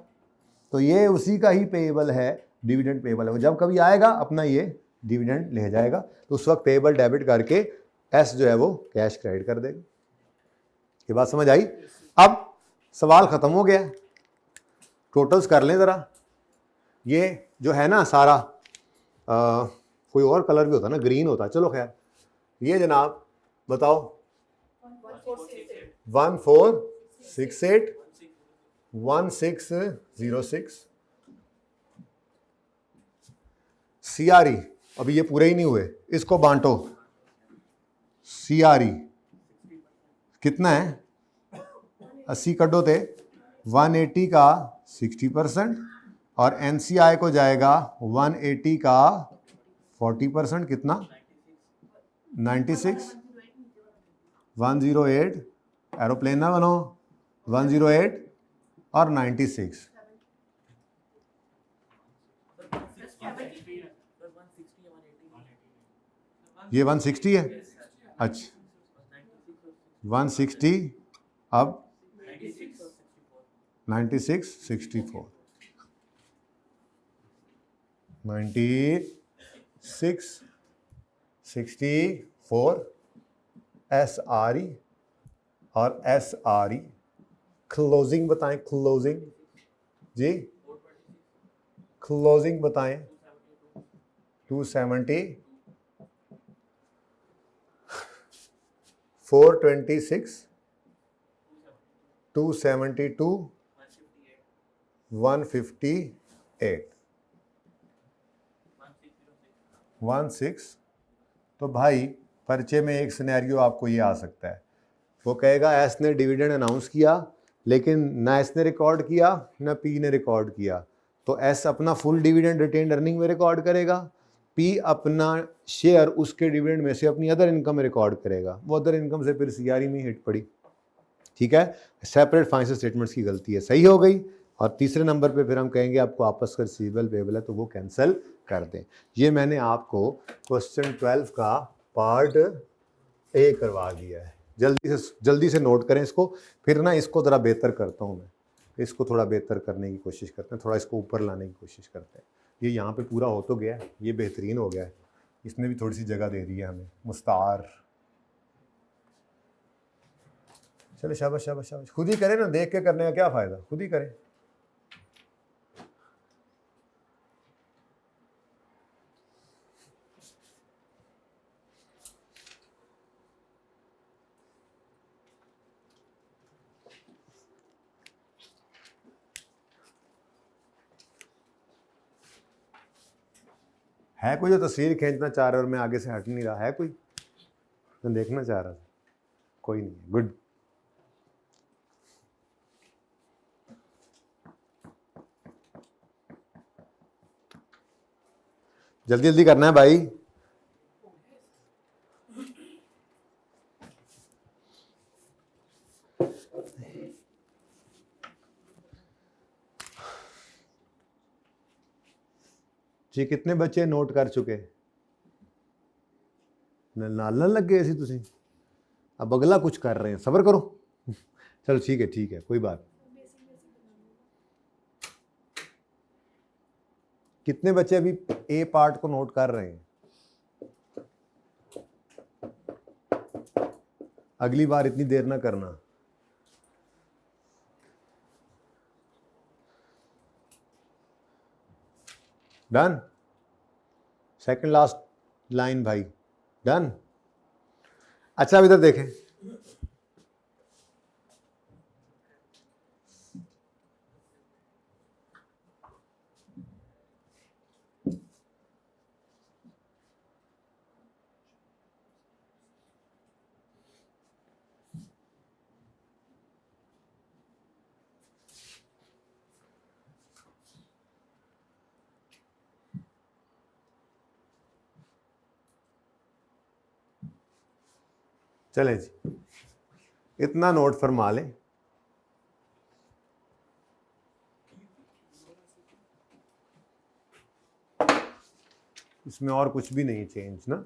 तो ये उसी का ही पेएबल है, डिविडेंड पेएबल है। जब कभी आएगा अपना ये डिविडेंड ले जाएगा, तो उस वक्त पेएबल डेबिट करके एस जो है वो कैश क्रेडिट कर देगा। ये बात समझ आई? अब सवाल खत्म हो गया, टोटल्स कर लें ज़रा। ये जो है ना सारा कोई और कलर भी होता ना, ग्रीन होता, चलो खैर। ये जनाब बताओ 1468 1606 CRE, अभी ये पूरे ही नहीं हुए, इसको बांटो। CRE कितना है? 80 कड्डो थे, 180 का 60% और NCI को जाएगा 180 का 40%, कितना? 96। 108, एरोप्लेन ना बनो, 108 और 96। ये 160 है, अच्छा 160, अब 96 64 96 64 SRE और SRE। क्लोजिंग बताएं, क्लोजिंग जी, क्लोजिंग बताएं। 270 426 272 158 16। तो भाई पर्चे में एक सिनेरियो आपको ये आ सकता है, वो कहेगा एस ने डिविडेंड अनाउंस किया लेकिन ना एस ने रिकॉर्ड किया ना पी ने रिकॉर्ड किया, तो एस अपना फुल डिविडेंड रिटेन्ड अर्निंग में रिकॉर्ड करेगा, पी अपना शेयर उसके डिविडेंड में से अपनी अदर इनकम में रिकॉर्ड करेगा। वो अदर इनकम से फिर सीआरई में हिट पड़ी। ठीक है, सेपरेट फाइनेंशियल स्टेटमेंट्स की गलती है, सही हो गई। और तीसरे नंबर पे फिर हम कहेंगे आपको आपस का रिसीवेबल पेएबल है तो वो कैंसिल कर दें। ये मैंने आपको क्वेश्चन 12 का पार्ट ए करवा दिया है। जल्दी से नोट करें इसको, फिर ना इसको ज़रा बेहतर करता हूँ मैं, इसको थोड़ा बेहतर करने की कोशिश करते हैं, थोड़ा इसको ऊपर लाने की कोशिश करते हैं। ये यहाँ पे पूरा हो तो गया है, ये बेहतरीन हो गया है, इसने भी थोड़ी सी जगह दे दी है हमें। मुस्तार, चलो शाबाश शाबाश शाबाश। खुद ही करें ना, देख के करने का क्या फ़ायदा, खुद ही करें। है कोई जो तस्वीर खींचना चाह रहा है और मैं आगे से हट नहीं रहा? है कोई? मैं देखना चाह रहा था, कोई नहीं। गुड। जल्दी जल्दी करना है भाई। जी कितने बच्चे नोट कर चुके? नाल ना लग गए ऐसी तुसी, अब अगला कुछ कर रहे हैं, सब्र करो। चलो ठीक है, कोई बात। कितने बच्चे अभी ए पार्ट को नोट कर रहे हैं? अगली बार इतनी देर ना करना। डन? सेकंड लास्ट लाइन भाई, डन? अच्छा अब इधर देखें, चले जी, इतना नोट फरमा लें। इसमें और कुछ भी नहीं चेंज ना।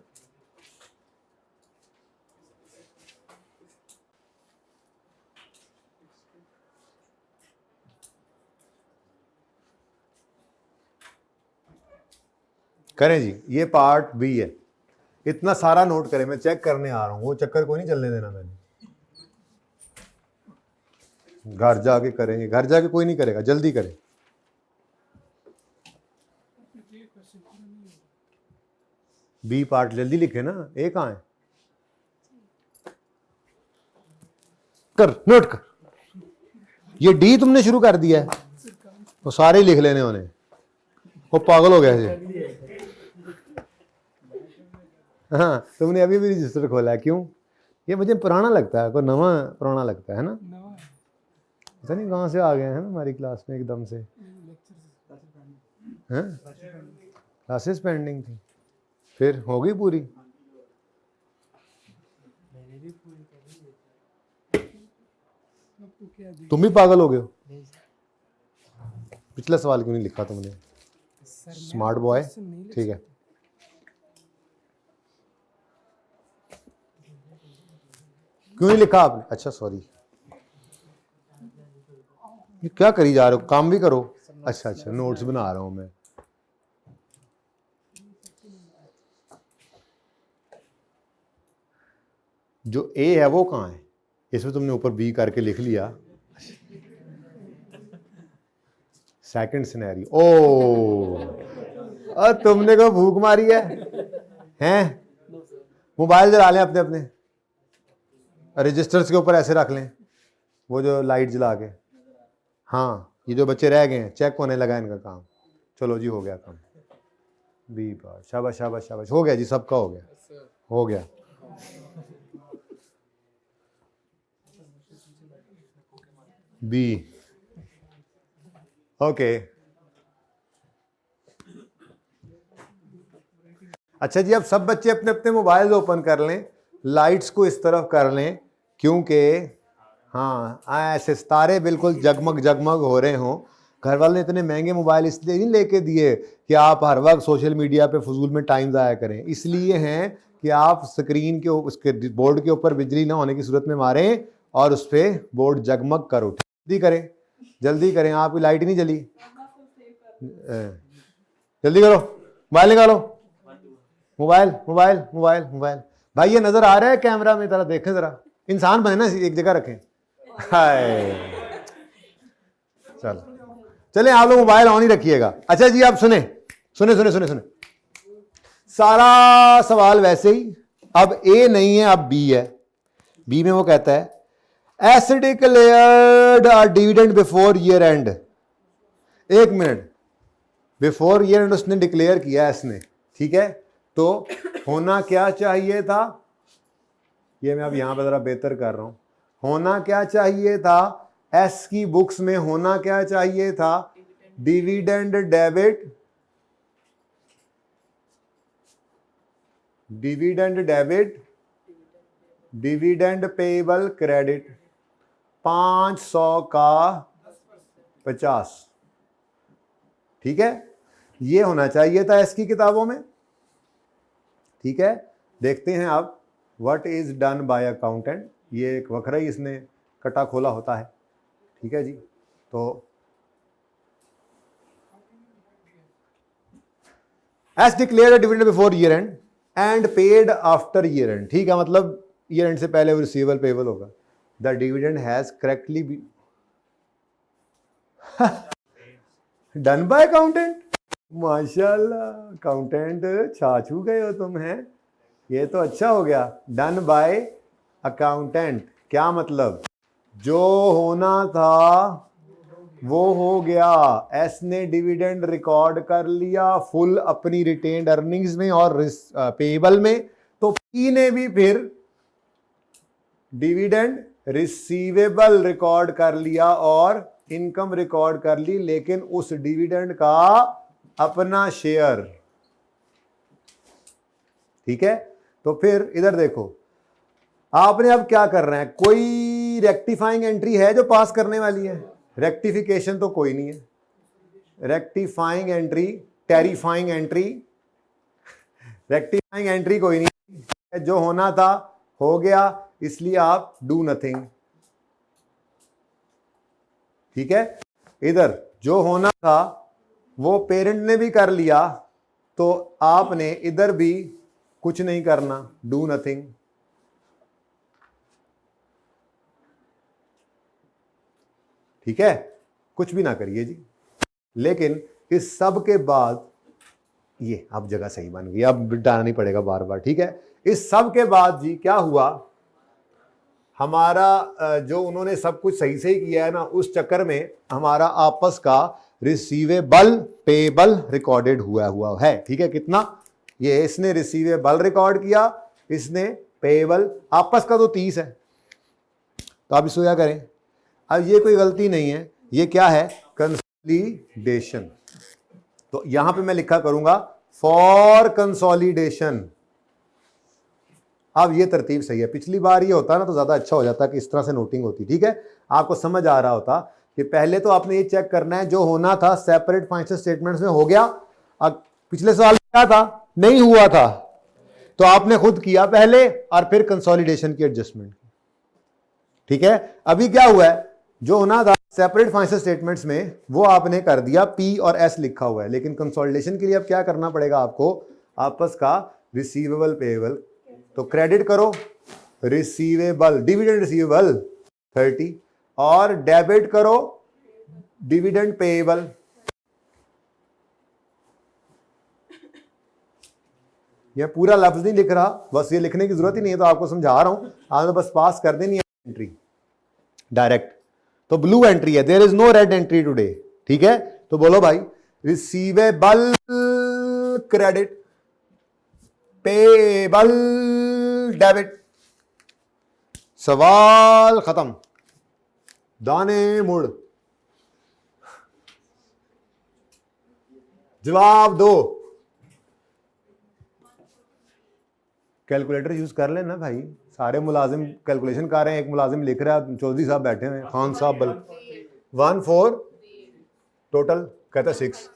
करें जी, ये पार्ट बी है। इतना सारा नोट करें, मैं चेक करने आ रहा हूं, वो चक्कर कोई नहीं चलने देना मैंने। घर जाके करेंगे, घर जाके कोई नहीं करेगा, जल्दी करें। बी पार्ट जल्दी लिखे ना, ए कहां है? कर, नोट कर। ये डी तुमने शुरू कर दिया है, वो सारे ही लिख लेने उन्हें, वो पागल हो गया है। हाँ, तुमने अभी भी रजिस्टर खोला है, क्यों? ये मुझे पुराना लगता है, कोई नवा पुराना लगता है ना। पता नहीं कहाँ से आ गए हैं ना हमारी क्लास में एकदम से। हैं? क्लासेस पेंडिंग थी, फिर हो गई पूरी? तुम भी पागल हो गए हो? पिछला सवाल क्यों नहीं लिखा तुमने? स्मार्ट बॉय, ठीक है। क्यों नहीं लिखा आपने? अच्छा सॉरी, ये क्या करी जा रहे हो, काम भी करो। अच्छा अच्छा, नोट्स बना रहा हूं मैं। जो ए है वो कहाँ है? इसमें तुमने ऊपर बी करके लिख लिया। सेकंड सिनेरियो, ओ तुमने को भूख मारी है? हैं? मोबाइल जला लें अपने अपने, रजिस्टर्स के ऊपर ऐसे रख लें, वो जो लाइट जला के। हाँ, ये जो बच्चे रह गए हैं, चेक होने लगा इनका काम। चलो जी, हो गया काम। बी पार्ट, शाबाश शाबाश शाबाश, हो गया जी, सबका हो गया, हो गया। B, okay. अच्छा जी, अब सब बच्चे अपने अपने मोबाइल ओपन कर लें, लाइट्स को इस तरफ कर लें, क्योंकि हाँ ऐसे सितारे बिल्कुल जगमग जगमग हो रहे हों। घर वाले ने इतने महंगे मोबाइल इसलिए नहीं लेके दिए कि आप हर वक्त सोशल मीडिया पे फजूल में टाइम ज़ाया करें, इसलिए हैं कि आप स्क्रीन के उसके बोर्ड के ऊपर बिजली ना होने की सूरत में मारें और उस पर बोर्ड जगमग कर उठे। जल्दी करें, जल्दी करें, आपकी लाइट ही नहीं जली। जल्दी करो, मोबाइल निकालो। Mobile mobile mobile mobile. भाई ये नजर आ रहा है कैमरा में, जरा देखें, जरा इंसान बने ना, एक जगह रखें। हाय चलो चले, आप लोग मोबाइल ऑन ही रखिएगा। अच्छा जी, आप सुने सुने सुने सुने सुने, सारा सवाल वैसे ही। अब ए नहीं है, अब बी है। बी में वो कहता है S declared a dividend before year and. एक मिनट, बिफोर ईयर एंड उसने डिक्लेयर किया एस ने, ठीक है, तो होना क्या चाहिए था, ये मैं अब यहां पर जरा बेहतर कर रहा हूं, होना क्या चाहिए था, एस की बुक्स में होना क्या चाहिए था, dividend debit, dividend debit, dividend payable credit, 500 का 50, ठीक है, ये होना चाहिए था एस की किताबों में। ठीक है, देखते हैं आप what is done by accountant. ये एक वक्र ही इसने कटा खोला होता है, ठीक है जी। तो S declared a dividend before year and and paid after year end, ठीक है, मतलब ईयर एंड से पहले वो रिसीवेबल पेएबल होगा। The dividend has correctly be done by accountant. माशाल्लाह, अकाउंटेंट छा छू गए हो तुम, हैं, ये तो अच्छा हो गया। डन बाय अकाउंटेंट क्या मतलब, जो होना था वो हो गया। एस ने डिविडेंड रिकॉर्ड कर लिया फुल अपनी रिटेन्ड अर्निंग्स में और पेएबल में, तो पी ने भी फिर डिविडेंड रिसीवेबल रिकॉर्ड कर लिया और इनकम रिकॉर्ड कर ली, लेकिन उस डिविडेंड का अपना शेयर, ठीक है। तो फिर इधर देखो, आपने अब क्या कर रहे हैं, कोई रेक्टिफाइंग एंट्री है जो पास करने वाली है, रेक्टिफिकेशन तो कोई नहीं है, rectifying entry, terrifying entry, rectifying entry कोई नहीं है, जो होना था हो गया, इसलिए आप डू नथिंग, ठीक है। इधर जो होना था वो पेरेंट ने भी कर लिया, तो आपने इधर भी कुछ नहीं करना, डू नथिंग, ठीक है, कुछ भी ना करिए जी। लेकिन इस सब के बाद ये अब जगह सही बन गई, अब डालना नहीं पड़ेगा बार बार, ठीक है। इस सब के बाद जी क्या हुआ, हमारा जो उन्होंने सब कुछ सही से ही किया है ना, उस चक्कर में हमारा आपस का रिसीवेबल पेएबल रिकॉर्डेड हुआ है, ठीक है। कितना, ये इसने रिसीवेबल रिकॉर्ड किया, इसने पेएबल, आपस का तो 30 है। तो आप इसको क्या करें, अब ये कोई गलती नहीं है, ये क्या है, कंसोलिडेशन। तो यहां पे मैं लिखा करूंगा फॉर कंसोलिडेशन। अब ये तरतीब सही है, पिछली बार ये होता ना तो ज्यादा अच्छा हो जाता कि इस तरह से नोटिंग होती, ठीक है, आपको समझ आ रहा होता कि पहले तो आपने ये चेक करना है जो होना था सेपरेट फाइनेंशियल स्टेटमेंट्स में हो गया। अब पिछले साल क्या था, नहीं हुआ था, तो आपने खुद किया पहले और फिर कंसोलिडेशन की एडजस्टमेंट, ठीक है। अभी क्या हुआ है, जो होना था सेपरेट फाइनेंशियल स्टेटमेंट्स में वो आपने कर दिया, पी और एस लिखा हुआ है, लेकिन कंसोलिडेशन के लिए अब क्या करना पड़ेगा आपको, आपस का रिसीवेबल पेएबल, तो क्रेडिट करो रिसीवेबल, डिविडेंड रिसीवेबल 30 और डेबिट करो डिविडेंड पेएबल। ये पूरा लफ्ज नहीं लिख रहा, बस ये लिखने की जरूरत ही नहीं है, तो आपको समझा रहा हूं, आपने बस पास कर देनी है एंट्री डायरेक्ट। तो ब्लू एंट्री है, there is no red entry today, ठीक है। तो बोलो भाई, रिसीवेबल क्रेडिट, पेएबल डेबिट, सवाल खत्म, दाने मुड़, जवाब दो। कैलकुलेटर यूज कर लेना भाई, सारे मुलाजिम कैलकुलेशन कर रहे हैं, एक मुलाजिम लिख रहा है, चौधरी साहब बैठे हुए, खान साहब बल 14 टोटल कहता 6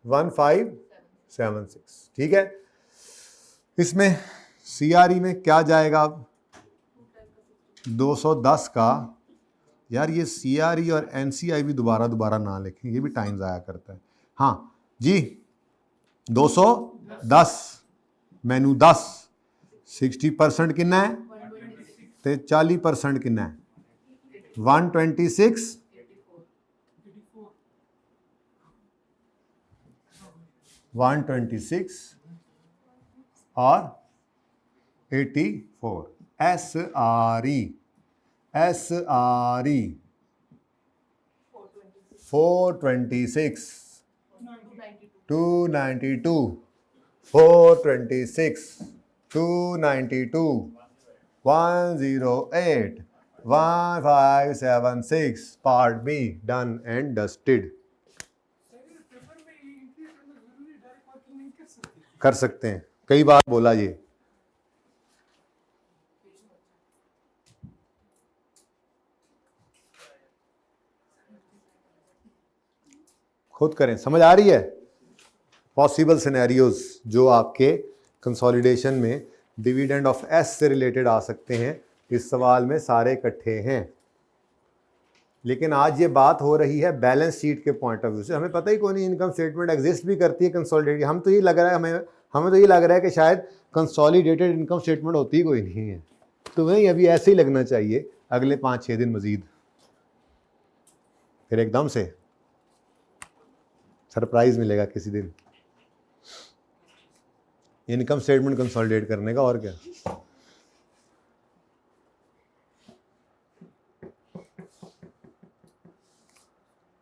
1576, ठीक है। इसमें सीआरई में क्या जाएगा अब, 210 का, यार ये सीआरई और एनसीआई भी दोबारा ना लिखें, ये भी टाइम ज़ाया करता है। हाँ जी, 210 मैनू 10 60% कितना है ते 40% कितना है 126 126 और 84 SRE 426 292 426 292 108 1576 part B done and dusted. कर सकते हैं, कई बार बोला ये। खुद करें, समझ आ रही है? पॉसिबल सिनेरियोज जो आपके कंसोलिडेशन में डिविडेंड ऑफ एस से रिलेटेड आ सकते हैं, इस सवाल में सारे इकट्ठे हैं। लेकिन आज ये बात हो रही है बैलेंस शीट के पॉइंट ऑफ व्यू से। हमें पता ही कोई नहीं इनकम स्टेटमेंट एग्जिस्ट भी करती है कंसोलिडेटेड। हम तो ये लग रहा है हमें तो ये लग रहा है कि शायद कंसोलिडेटेड इनकम स्टेटमेंट होती ही कोई नहीं है। तो वही अभी ऐसे ही लगना चाहिए अगले 5-6 दिन मजीद, फिर एकदम से सरप्राइज मिलेगा किसी दिन इनकम स्टेटमेंट कंसोलिडेट करने का। और क्या,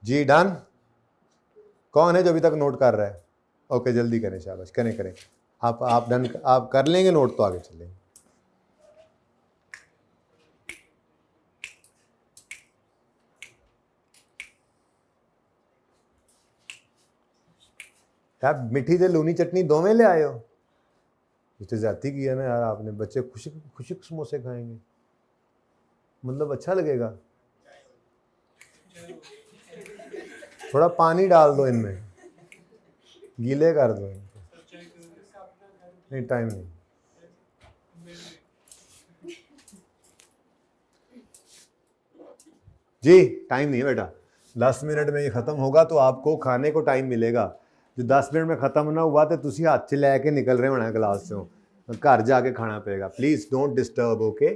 जी डन। कौन है जो अभी तक नोट कर रहा है? ओके जल्दी करें, शाबाश, करें आप डन, आप कर लेंगे नोट तो आगे चलेंगे। आप मीठी से लूनी चटनी दो में ले आए हो, तो ज्यादती किया ना यार आपने। बच्चे खुशी खुशी समोसे खाएंगे, मतलब अच्छा लगेगा। थोड़ा पानी डाल दो इनमें, गीले कर दो इनको। नहीं टाइम नहीं, जी टाइम नहीं है बेटा। 10 मिनट में ये खत्म होगा तो आपको खाने को टाइम मिलेगा। जो 10 मिनट में खत्म ना हुआ तो तुसी हाथ च लैके निकल रहे होना क्लास से, घर जाके खाना पड़ेगा। Please don't disturb, okay.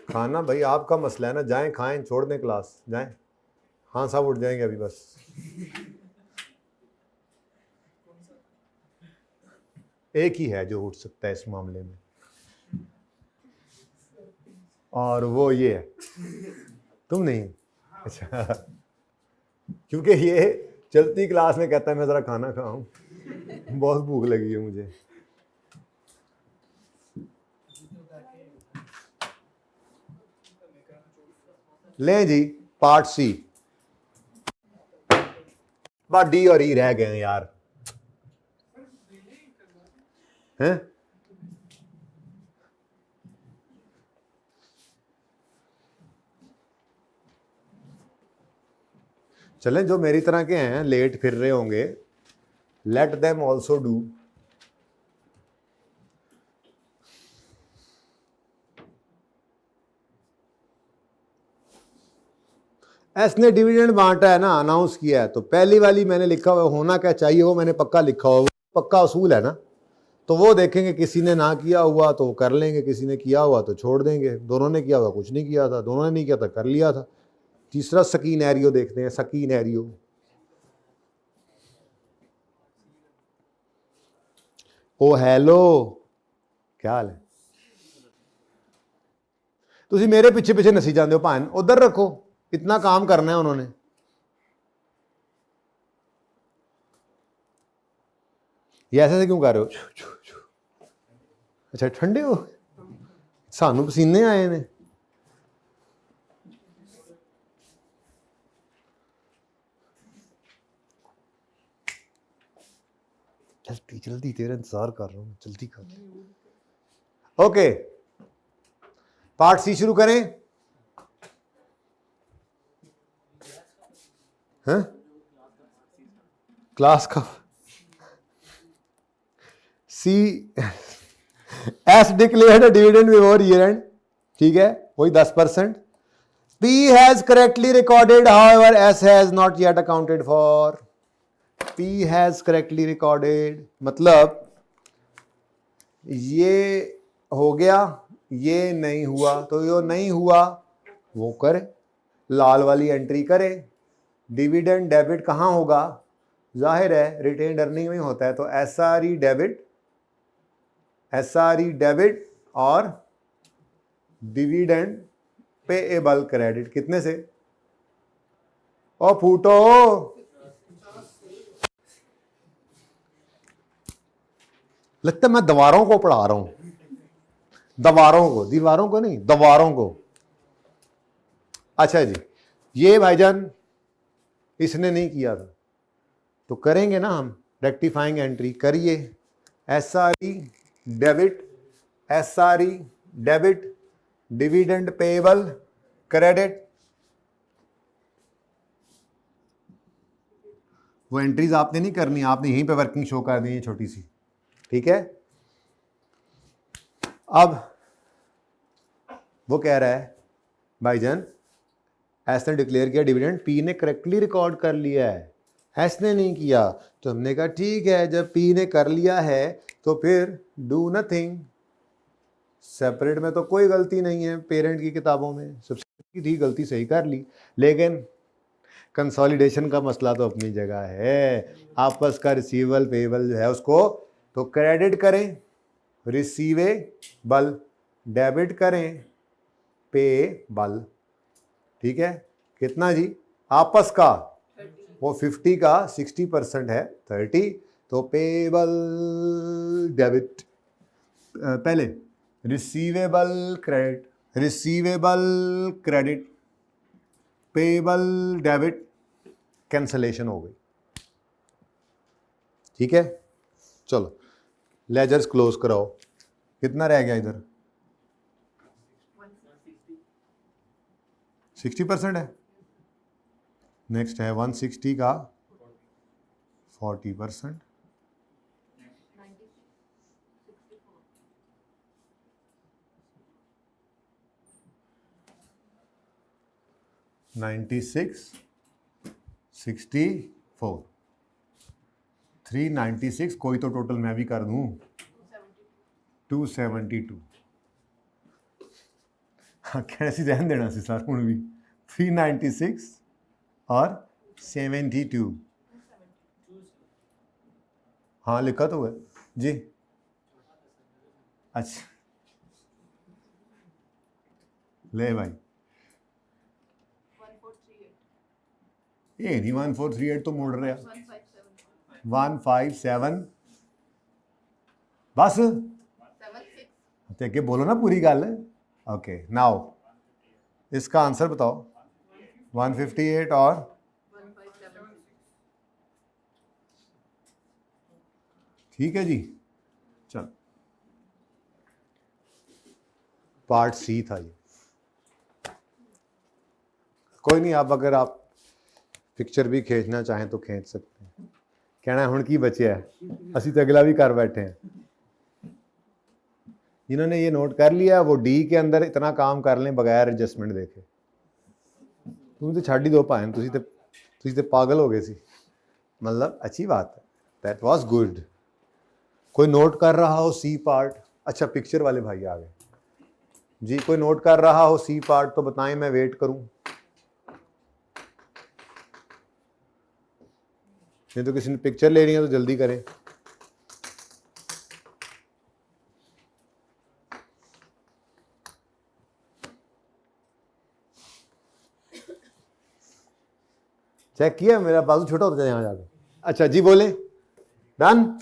खाना भाई आपका मसला है ना, जाएं खाएं, छोड़ दें क्लास, जाएं। हाँ सब उठ जाएंगे अभी बस। एक ही है जो उठ सकता है इस मामले में, और वो ये है, तुम नहीं। अच्छा, क्योंकि ये चलती क्लास में कहता है मैं ज़रा खाना खाऊं, बहुत भूख लगी है मुझे। लें जी पार्ट सी। बस डी और ई रह गए हैं यार, हैं? चलें, जो मेरी तरह के हैं लेट फिर रहे होंगे, let them also do. S ने डिविडेंड बांटा है ना, अनाउंस किया है, तो पहली वाली मैंने लिखा हुआ होना क्या चाहिए वो मैंने पक्का लिखा हुआ, पक्का असूल है ना। तो वो देखेंगे, किसी ने ना किया हुआ तो कर लेंगे, किसी ने किया हुआ तो छोड़ देंगे। दोनों ने किया हुआ कुछ नहीं किया था, दोनों ने नहीं किया था कर लिया था। तीसरा सकीनैरियो देखते हैं, सकीनैरियो। ओ हेलो, क्या हाल है? तुसी मेरे पीछे पीछे नसी जाते हो, भान उधर रखो, इतना काम करना है उन्होंने। ये ऐसे क्यों कर रहे हो? अच्छा ठंडे हो, सानू पसीने आए ने। जल्दी जल्दी, तेरा इंतजार कर रहा हूं, जल्दी कर। ओके पार्ट सी शुरू करें। हैं? क्लास का C S declared dividend before year end, ठीक है, वही 10%। P has correctly recorded, however S has not yet accounted for। P has correctly recorded, मतलब ये हो गया, ये नहीं हुआ, तो जो नहीं हुआ वो करे, लाल वाली एंट्री करे। डिविडेंड डेबिट कहाँ होगा, जाहिर है रिटेन्ड अर्निंग में होता है, तो एसआरई डेबिट और डिविडेंड पेएबल क्रेडिट कितने से, और फूटो लगता है मैं दीवारों को पढ़ा रहा हूं, दीवारों को नहीं, दीवारों को। अच्छा जी, ये भाईजान इसने नहीं किया था, तो करेंगे ना हम रेक्टिफाइंग एंट्री, करिए SRE debit dividend payable credit. वो एंट्रीज आपने नहीं करनी, आपने यहीं पे वर्किंग शो कर दी है छोटी सी, ठीक है। अब वो कह रहा है भाईजान एस ने डिक्लेयर किया डिविडेंड, पी ने करेक्टली रिकॉर्ड कर लिया है, एस ने नहीं किया। तो हमने कहा ठीक है, जब पी ने कर लिया है तो फिर डू नथिंग, सेपरेट में तो कोई गलती नहीं है, पेरेंट की किताबों में सबसे थी गलती सही कर ली, लेकिन कंसोलिडेशन का मसला तो अपनी जगह है, आपस का रिसीवेबल पेएबल जो है उसको तो क्रेडिट करें, रिसीवेबल डेबिट करें, पेएबल, ठीक है। कितना जी, आपस का 30। वो 50 का 60% है 30, तो पेएबल डेबिट पहले receivable credit payable debit, cancellation हो गई, ठीक है। चलो लेजर्स क्लोज कराओ, कितना रह गया इधर, 60% है, नेक्स्ट है 160 का 40%, 96 64 396, कोई तो टोटल मैं भी कर दूं, 272। हाँ कैसी रहन देना सी सर हूँ भी, 396 और 72, हाँ लिखा तो है जी। अच्छा ले भाई, ये नहीं 1438 तो मुड़ रहा, 157 बस, के बोलो ना पूरी गल। ओके नाउ इसका आंसर बताओ, 158 और 157, ठीक है जी। चल पार्ट सी था ये, कोई नहीं, आप अगर आप पिक्चर भी खींचना चाहें तो खींच सकते हैं, कहना हुण की बचे है, असी तो अगला भी कर बैठे हैं। जिन्होंने ये नोट कर लिया वो डी के अंदर इतना काम कर लें बगैर एडजस्टमेंट देखे, तुम तो छाड़ ही दो पाए, तुसी ते पागल हो गए सी, मतलब अच्छी बात है, दैट वाज गुड। कोई नोट कर रहा हो सी पार्ट, अच्छा पिक्चर वाले भाई आ गए जी, कोई नोट कर रहा हो सी पार्ट तो बताएं, मैं वेट करूं, नहीं तो किसी ने पिक्चर लेनी है तो जल्दी करें। चेक किया, मेरा बाजू छोटा होता है यहाँ जाकर। अच्छा जी बोले, डन।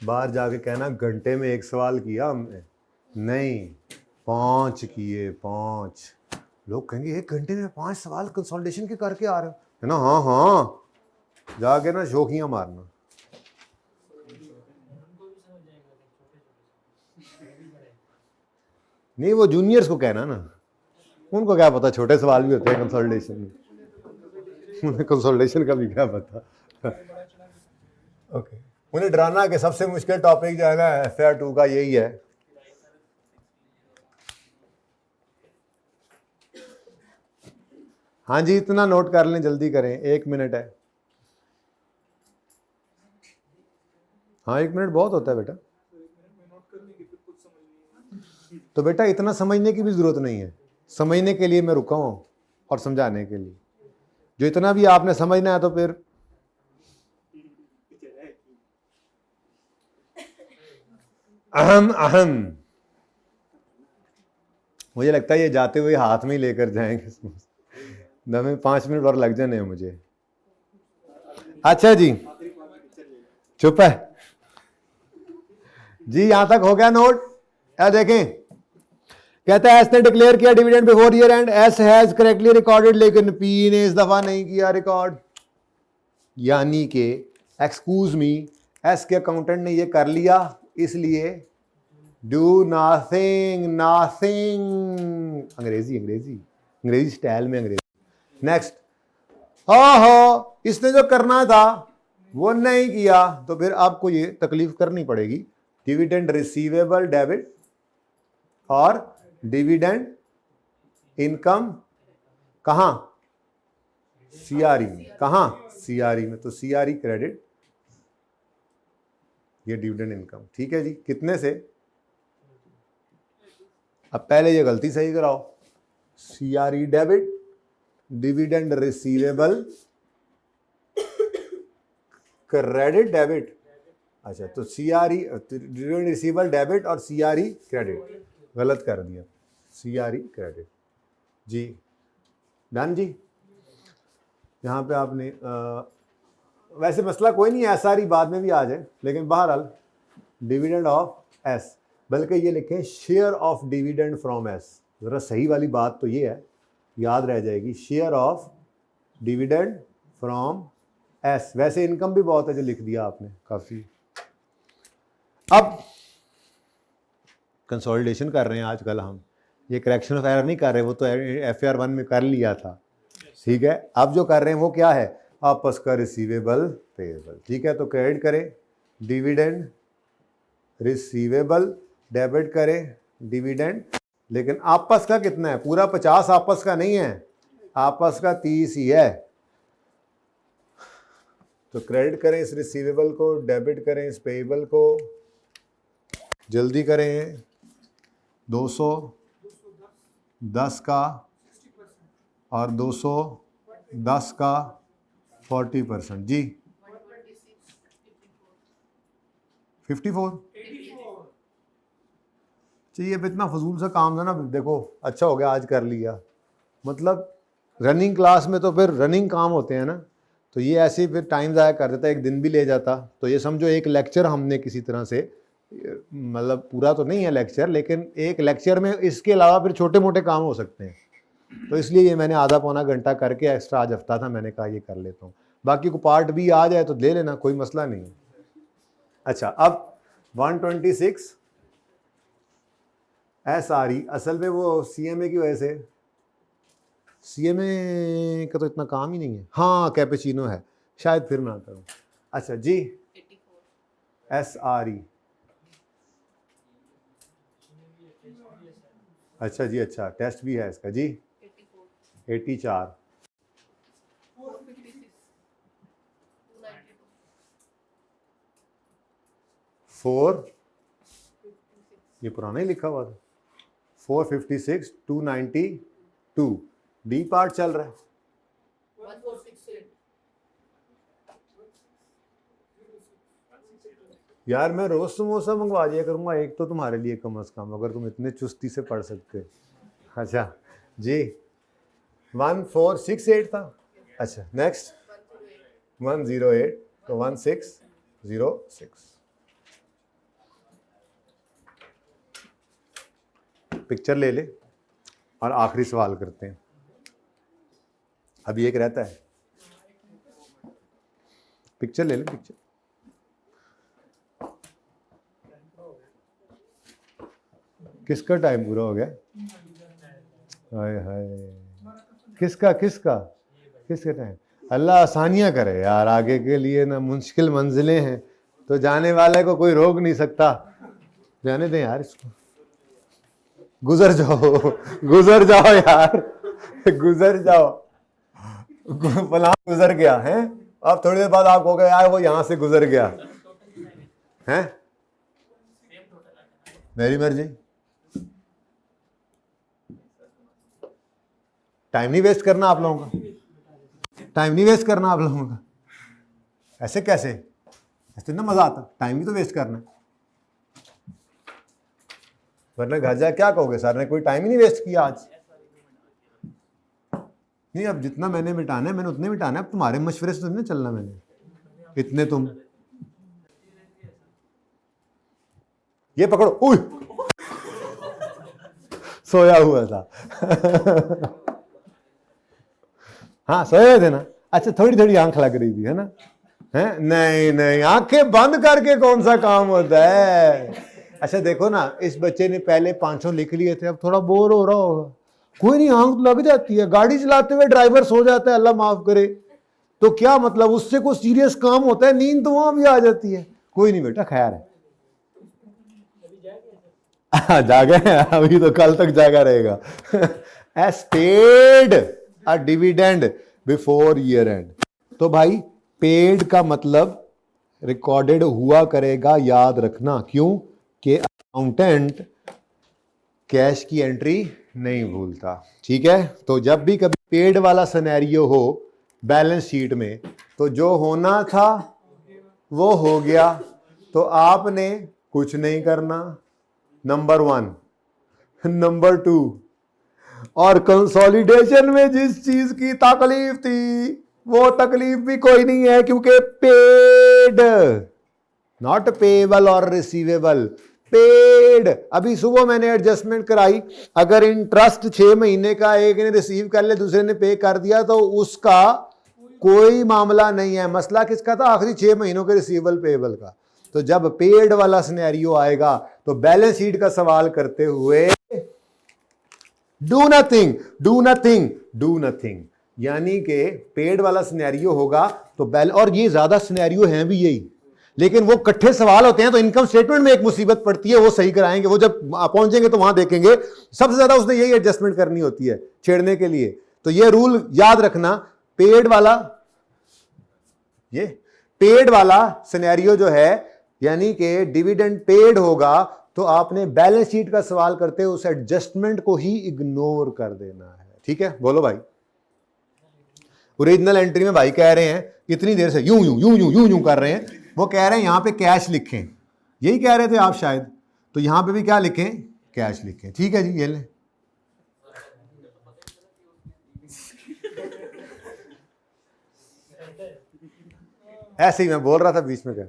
बाहर जाके कहना घंटे में एक सवाल किया हमने, नहीं 5 किए, 5। लोग कहेंगे 1 घंटे में 5 सवाल कंसोलिडेशन के करके आ रहे हो, है ना, हाँ हाँ, जाके ना शोखियां मारना। नहीं, वो जूनियर्स को कहना ना, उनको क्या पता, छोटे सवाल भी होते हैं कंसोलिडेशन में, उन्हें कंसोलिडेशन का भी क्या पता। ओके, उन्हें डराना कि सबसे मुश्किल टॉपिक जो है ना FR2 का यही है। हाँ जी, इतना नोट कर लें, जल्दी करें, 1 मिनट है। हाँ 1 मिनट बहुत होता है बेटा। तो बेटा इतना समझने की भी जरूरत नहीं है, समझने के लिए मैं रुका हूँ और समझाने के लिए। जो इतना भी आपने समझना है तो फिर अहम मुझे लगता है ये जाते हुए हाथ में ही लेकर जाएंगे, हमें 5 मिनट और लग जाने हैं मुझे। अच्छा जी, चुप है जी, यहां तक हो गया नोट? या देखें, कहता है एस ने डिक्लेयर किया dividend before year and, S has correctly recorded, लेकिन पी ने इस दफा नहीं किया रिकॉर्ड। यानी कि एक्सक्यूज मी, एस के अकाउंटेंट ने ये कर लिया, इसलिए डू नथिंग, नथिंग, अंग्रेजी स्टाइल में अंग्रेजी। नेक्स्ट, हो इसने जो करना था वो नहीं किया, तो फिर आपको ये तकलीफ करनी पड़ेगी। डिविडेंड रिसीवेबल डेबिट और डिविडेंड इनकम कहां? सीआरई में। कहां? सीआरई में। तो सीआरई क्रेडिट, ये डिविडेंड इनकम। ठीक है जी, कितने से? अब पहले ये गलती सही कराओ, CRE debit, dividend receivable credit debit. अच्छा, तो सीआरई डिविडेंड रिसीवेबल डेबिट और सीआरई क्रेडिट, गलत कर दिया, सीआरई क्रेडिट जी। डन जी। यहाँ पे आपने वैसे मसला कोई नहीं, एसआरई बाद में भी आ जाए, लेकिन बहरहाल डिविडेंड ऑफ एस, बल्कि ये लिखें share of dividend from S. ज़रा सही वाली बात तो ये है, याद रह जाएगी, share of dividend from S. वैसे इनकम भी बहुत है जो लिख दिया आपने, काफ़ी। अब कंसोलिडेशन कर रहे हैं आजकल हम, ये करेक्शन ऑफ एरर नहीं कर रहे, वो तो FR1 में कर लिया था, ठीक है। अब जो कर रहे हैं वो क्या है? आपस का रिसीवेबल पेएबल। ठीक है, तो क्रेडिट करें डिविडेंड रिसीवेबल, डेबिट करें डिविडेंड, लेकिन आपस का कितना है? पूरा 50 आपस का नहीं है, आपस का 30 ही है। तो क्रेडिट करें इस रिसीवेबल को, डेबिट करें इस पेएबल को, जल्दी करें। 210 का और 210 का 40% जी, 54 चाहिए। अब इतना फजूल सा काम था ना, देखो अच्छा हो गया आज कर लिया, मतलब रनिंग क्लास में तो फिर रनिंग काम होते हैं ना, तो ये ऐसे ही फिर टाइम ज़ाया कर देता, एक दिन भी ले जाता। तो ये समझो एक लेक्चर हमने किसी तरह से, मतलब पूरा तो नहीं है लेक्चर, लेकिन एक लेक्चर में इसके अलावा फिर छोटे मोटे काम हो सकते हैं, तो इसलिए ये मैंने आधा पौना घंटा करके एक्स्ट्रा आज हफ्ता था, मैंने कहा ये कर लेता हूँ। बाकी को पार्ट भी आ जाए तो ले लेना, कोई मसला नहीं है। अच्छा, अब 126 SRE, असल में वो CMA की वजह से, CMA का तो इतना काम ही नहीं है। हाँ कैपेचिनो है शायद, फिर मैं आता हूँ। अच्छा जी, 84 SRE, अच्छा जी, अच्छा टेस्ट भी है इसका जी। 84 4, ये पुराना ही लिखा हुआ था, 456 292 डी पार्ट चल रहा है। 1468 यार मैं रोज समोसा मंगवा दिया करूंगा, एक तो तुम्हारे लिए कम अज कम, अगर तुम इतने चुस्ती से पढ़ सकते। अच्छा जी, 1468 था। अच्छा नेक्स्ट 108, तो 1606। पिक्चर ले ले और आखिरी सवाल करते हैं, अभी एक रहता है। पिक्चर ले ले, पिक्चर। किसका टाइम पूरा हो गया? हाय हाय, किसका किसका किसका टाइम? अल्लाह आसानियां करे यार, आगे के लिए ना मुश्किल मंजिलें हैं, तो जाने वाले को कोई रोक नहीं सकता। जाने दें यार इसको, गुजर जाओ गुजर जाओ यार, गुजर जाओ। फलां गुजर गया है, अब थोड़ी देर बाद आप कहोगे यार वो यहां से गुजर गया है। मेरी मर्जी, टाइम नहीं वेस्ट करना आप लोगों का, टाइम नहीं वेस्ट करना आप लोगों का। ऐसे कैसे? ऐसे ना मजा आता, टाइम भी तो वेस्ट करना है, वरना घर जाके क्या कहोगे, सर ने कोई टाइम ही नहीं वेस्ट किया आज। नहीं, अब जितना मैंने मिटाना है मैंने उतने मिटाना है, अब तुम्हारे मशवरे से तो नहीं चलना मैंने, इतने तुम ये पकड़ो। उई, सोया हुआ था हाँ सोए थे ना, अच्छा थोड़ी थोड़ी आंख लग रही थी है ना, है नहीं नहीं, आंखें बंद करके कौन सा काम होता है। अच्छा देखो ना, इस बच्चे ने पहले 500 लिख लिए थे, अब थोड़ा बोर हो रहा होगा। कोई नहीं, आंख लग जाती है, गाड़ी चलाते हुए ड्राइवर सो जाता है, अल्लाह माफ करे, तो क्या मतलब, उससे कोई सीरियस काम होता है, नींद तो वहां भी आ जाती है। कोई नहीं बेटा, खैर है जागा है अभी तो कल तक जागा रहेगा S paid a dividend before year end. तो भाई पेड का मतलब रिकॉर्डेड हुआ करेगा, याद रखना, क्यों कि अकाउंटेंट कैश की एंट्री नहीं भूलता। ठीक है, तो जब भी कभी पेड वाला सिनेरियो हो बैलेंस शीट में, तो जो होना था वो हो गया, तो आपने कुछ नहीं करना, नंबर 1। नंबर 2, और कंसोलिडेशन में जिस चीज की तकलीफ थी वो तकलीफ भी कोई नहीं है, क्योंकि पेड, नॉट पेबल और रिसीवेबल, पेड। अभी सुबह मैंने एडजस्टमेंट कराई, अगर इंटरेस्ट 6 महीने का एक ने रिसीव कर ले दूसरे ने पे कर दिया तो उसका कोई मामला नहीं है। मसला किसका था? आखिरी 6 महीनों के रिसीवेबल पेबल का। तो जब पेड वाला सिनेरियो आएगा तो बैलेंस शीट का सवाल करते हुए do nothing do nothing do nothing, यानी कि पेड वाला सिनेरियो होगा तो और ये ज्यादा सिनेरियो हैं भी यही, लेकिन वो इकट्ठे सवाल होते हैं तो इनकम स्टेटमेंट में एक मुसीबत पड़ती है, वो सही कराएंगे, वो जब पहुंचेंगे तो वहां देखेंगे सबसे ज्यादा उसने यही एडजस्टमेंट करनी होती है छेड़ने के लिए। तो ये रूल याद रखना, पेड वाला, ये पेड वाला सिनेरियो जो है, यानी कि डिविडेंड पेड होगा तो आपने बैलेंस शीट का सवाल करते हुए उस एडजस्टमेंट को ही इग्नोर कर देना है। ठीक है, बोलो भाई। ओरिजिनल एंट्री में भाई कह रहे हैं इतनी देर से यूं यूं यूं यूं यूं यूं कर रहे हैं, वो कह रहे हैं यहां पे कैश लिखें, यही कह रहे थे आप शायद, तो यहां पे भी क्या लिखें? कैश लिखें। ठीक है जी, ये ले, ऐसे ही मैं बोल रहा था बीच में क्या।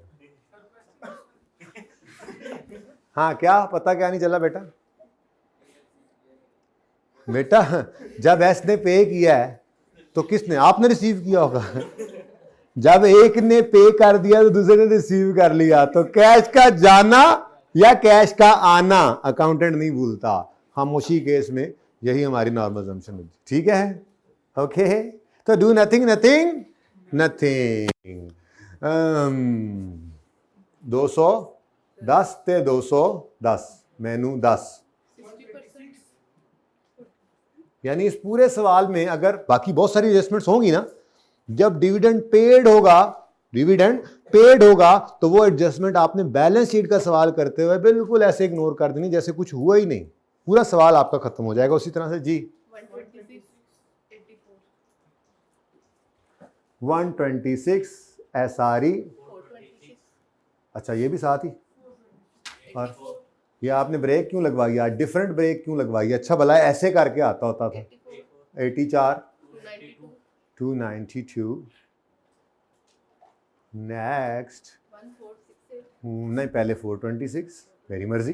हाँ, क्या पता, क्या नहीं चला बेटा? बेटा जब एस ने पे किया है तो किसने? आपने रिसीव किया होगा जब एक ने पे कर दिया तो दूसरे ने रिसीव कर लिया, तो कैश का जाना या कैश का आना अकाउंटेंट नहीं भूलता। खामोशी केस में यही हमारी नॉर्मल असम्पशन होती। ठीक है, ओके, तो डू नथिंग नथिंग नथिंग। 210 ते 210 मैनू 10, यानी इस पूरे सवाल में अगर बाकी बहुत सारी एडजस्टमेंट्स होंगी ना, जब डिविडेंड पेड होगा, डिविडेंड पेड होगा तो वो एडजस्टमेंट आपने बैलेंस शीट का सवाल करते हुए बिल्कुल ऐसे इग्नोर कर देनी जैसे कुछ हुआ ही नहीं, पूरा सवाल आपका खत्म हो जाएगा उसी तरह से। जी 126 SRE, अच्छा ये भी साथ ही, और ये आपने ब्रेक क्यों लगवाई है? डिफरेंट ब्रेक क्यों लगवाई है? अच्छा भला ऐसे करके आता होता था। 84 292 नेक्स्ट, नहीं पहले 426, मेरी मर्जी,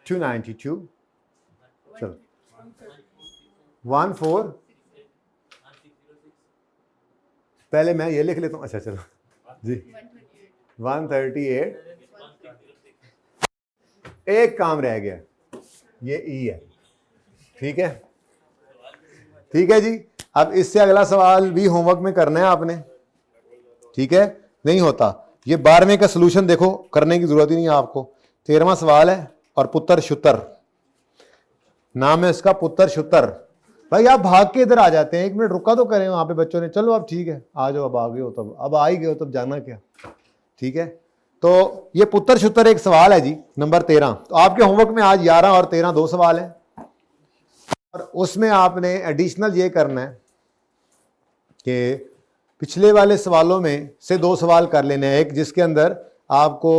292, चलो 14, पहले मैं ये लिख लेता हूँ। अच्छा चलो जी 138, एक काम रह गया, ये ई है, ठीक है, ठीक है जी। अब इससे अगला सवाल भी होमवर्क में करना है आपने, ठीक है, नहीं होता। ये 12वें का सलूशन देखो, करने की जरूरत ही नहीं है आपको। 13वां सवाल है, और पुत्र शुतर नाम है इसका, पुत्र शुतर। भाई आप भाग के इधर आ जाते हैं, 1 मिनट रुका तो करें वहां पे बच्चों ने, चलो अब ठीक है आ जाओ, अब आ गए हो तब, अब आ ही गए हो तब जाना क्या, ठीक है। तो ये पुत्र शुतर एक सवाल है जी, नंबर 13। तो आपके होमवर्क में आज 11 और 13 2 सवाल हैं, और उसमें आपने एडिशनल ये करना है कि पिछले वाले सवालों में से 2 सवाल कर लेने हैं। एक जिसके अंदर आपको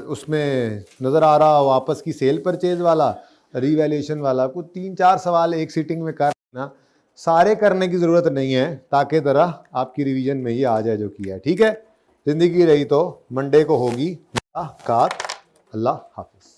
उसमें नज़र आ रहा हो वापस की सेल परचेज वाला, रीवैल्यूएशन वाला, कुछ 3-4 सवाल एक सीटिंग में कर लेना, सारे करने की ज़रूरत नहीं है, ताकि तरह आपकी रिवीजन में ही आ जाए जो किया है, ठीक है। ज़िंदगी रही तो मंडे को होगी मुलाकात। अल्लाह हाफिज़।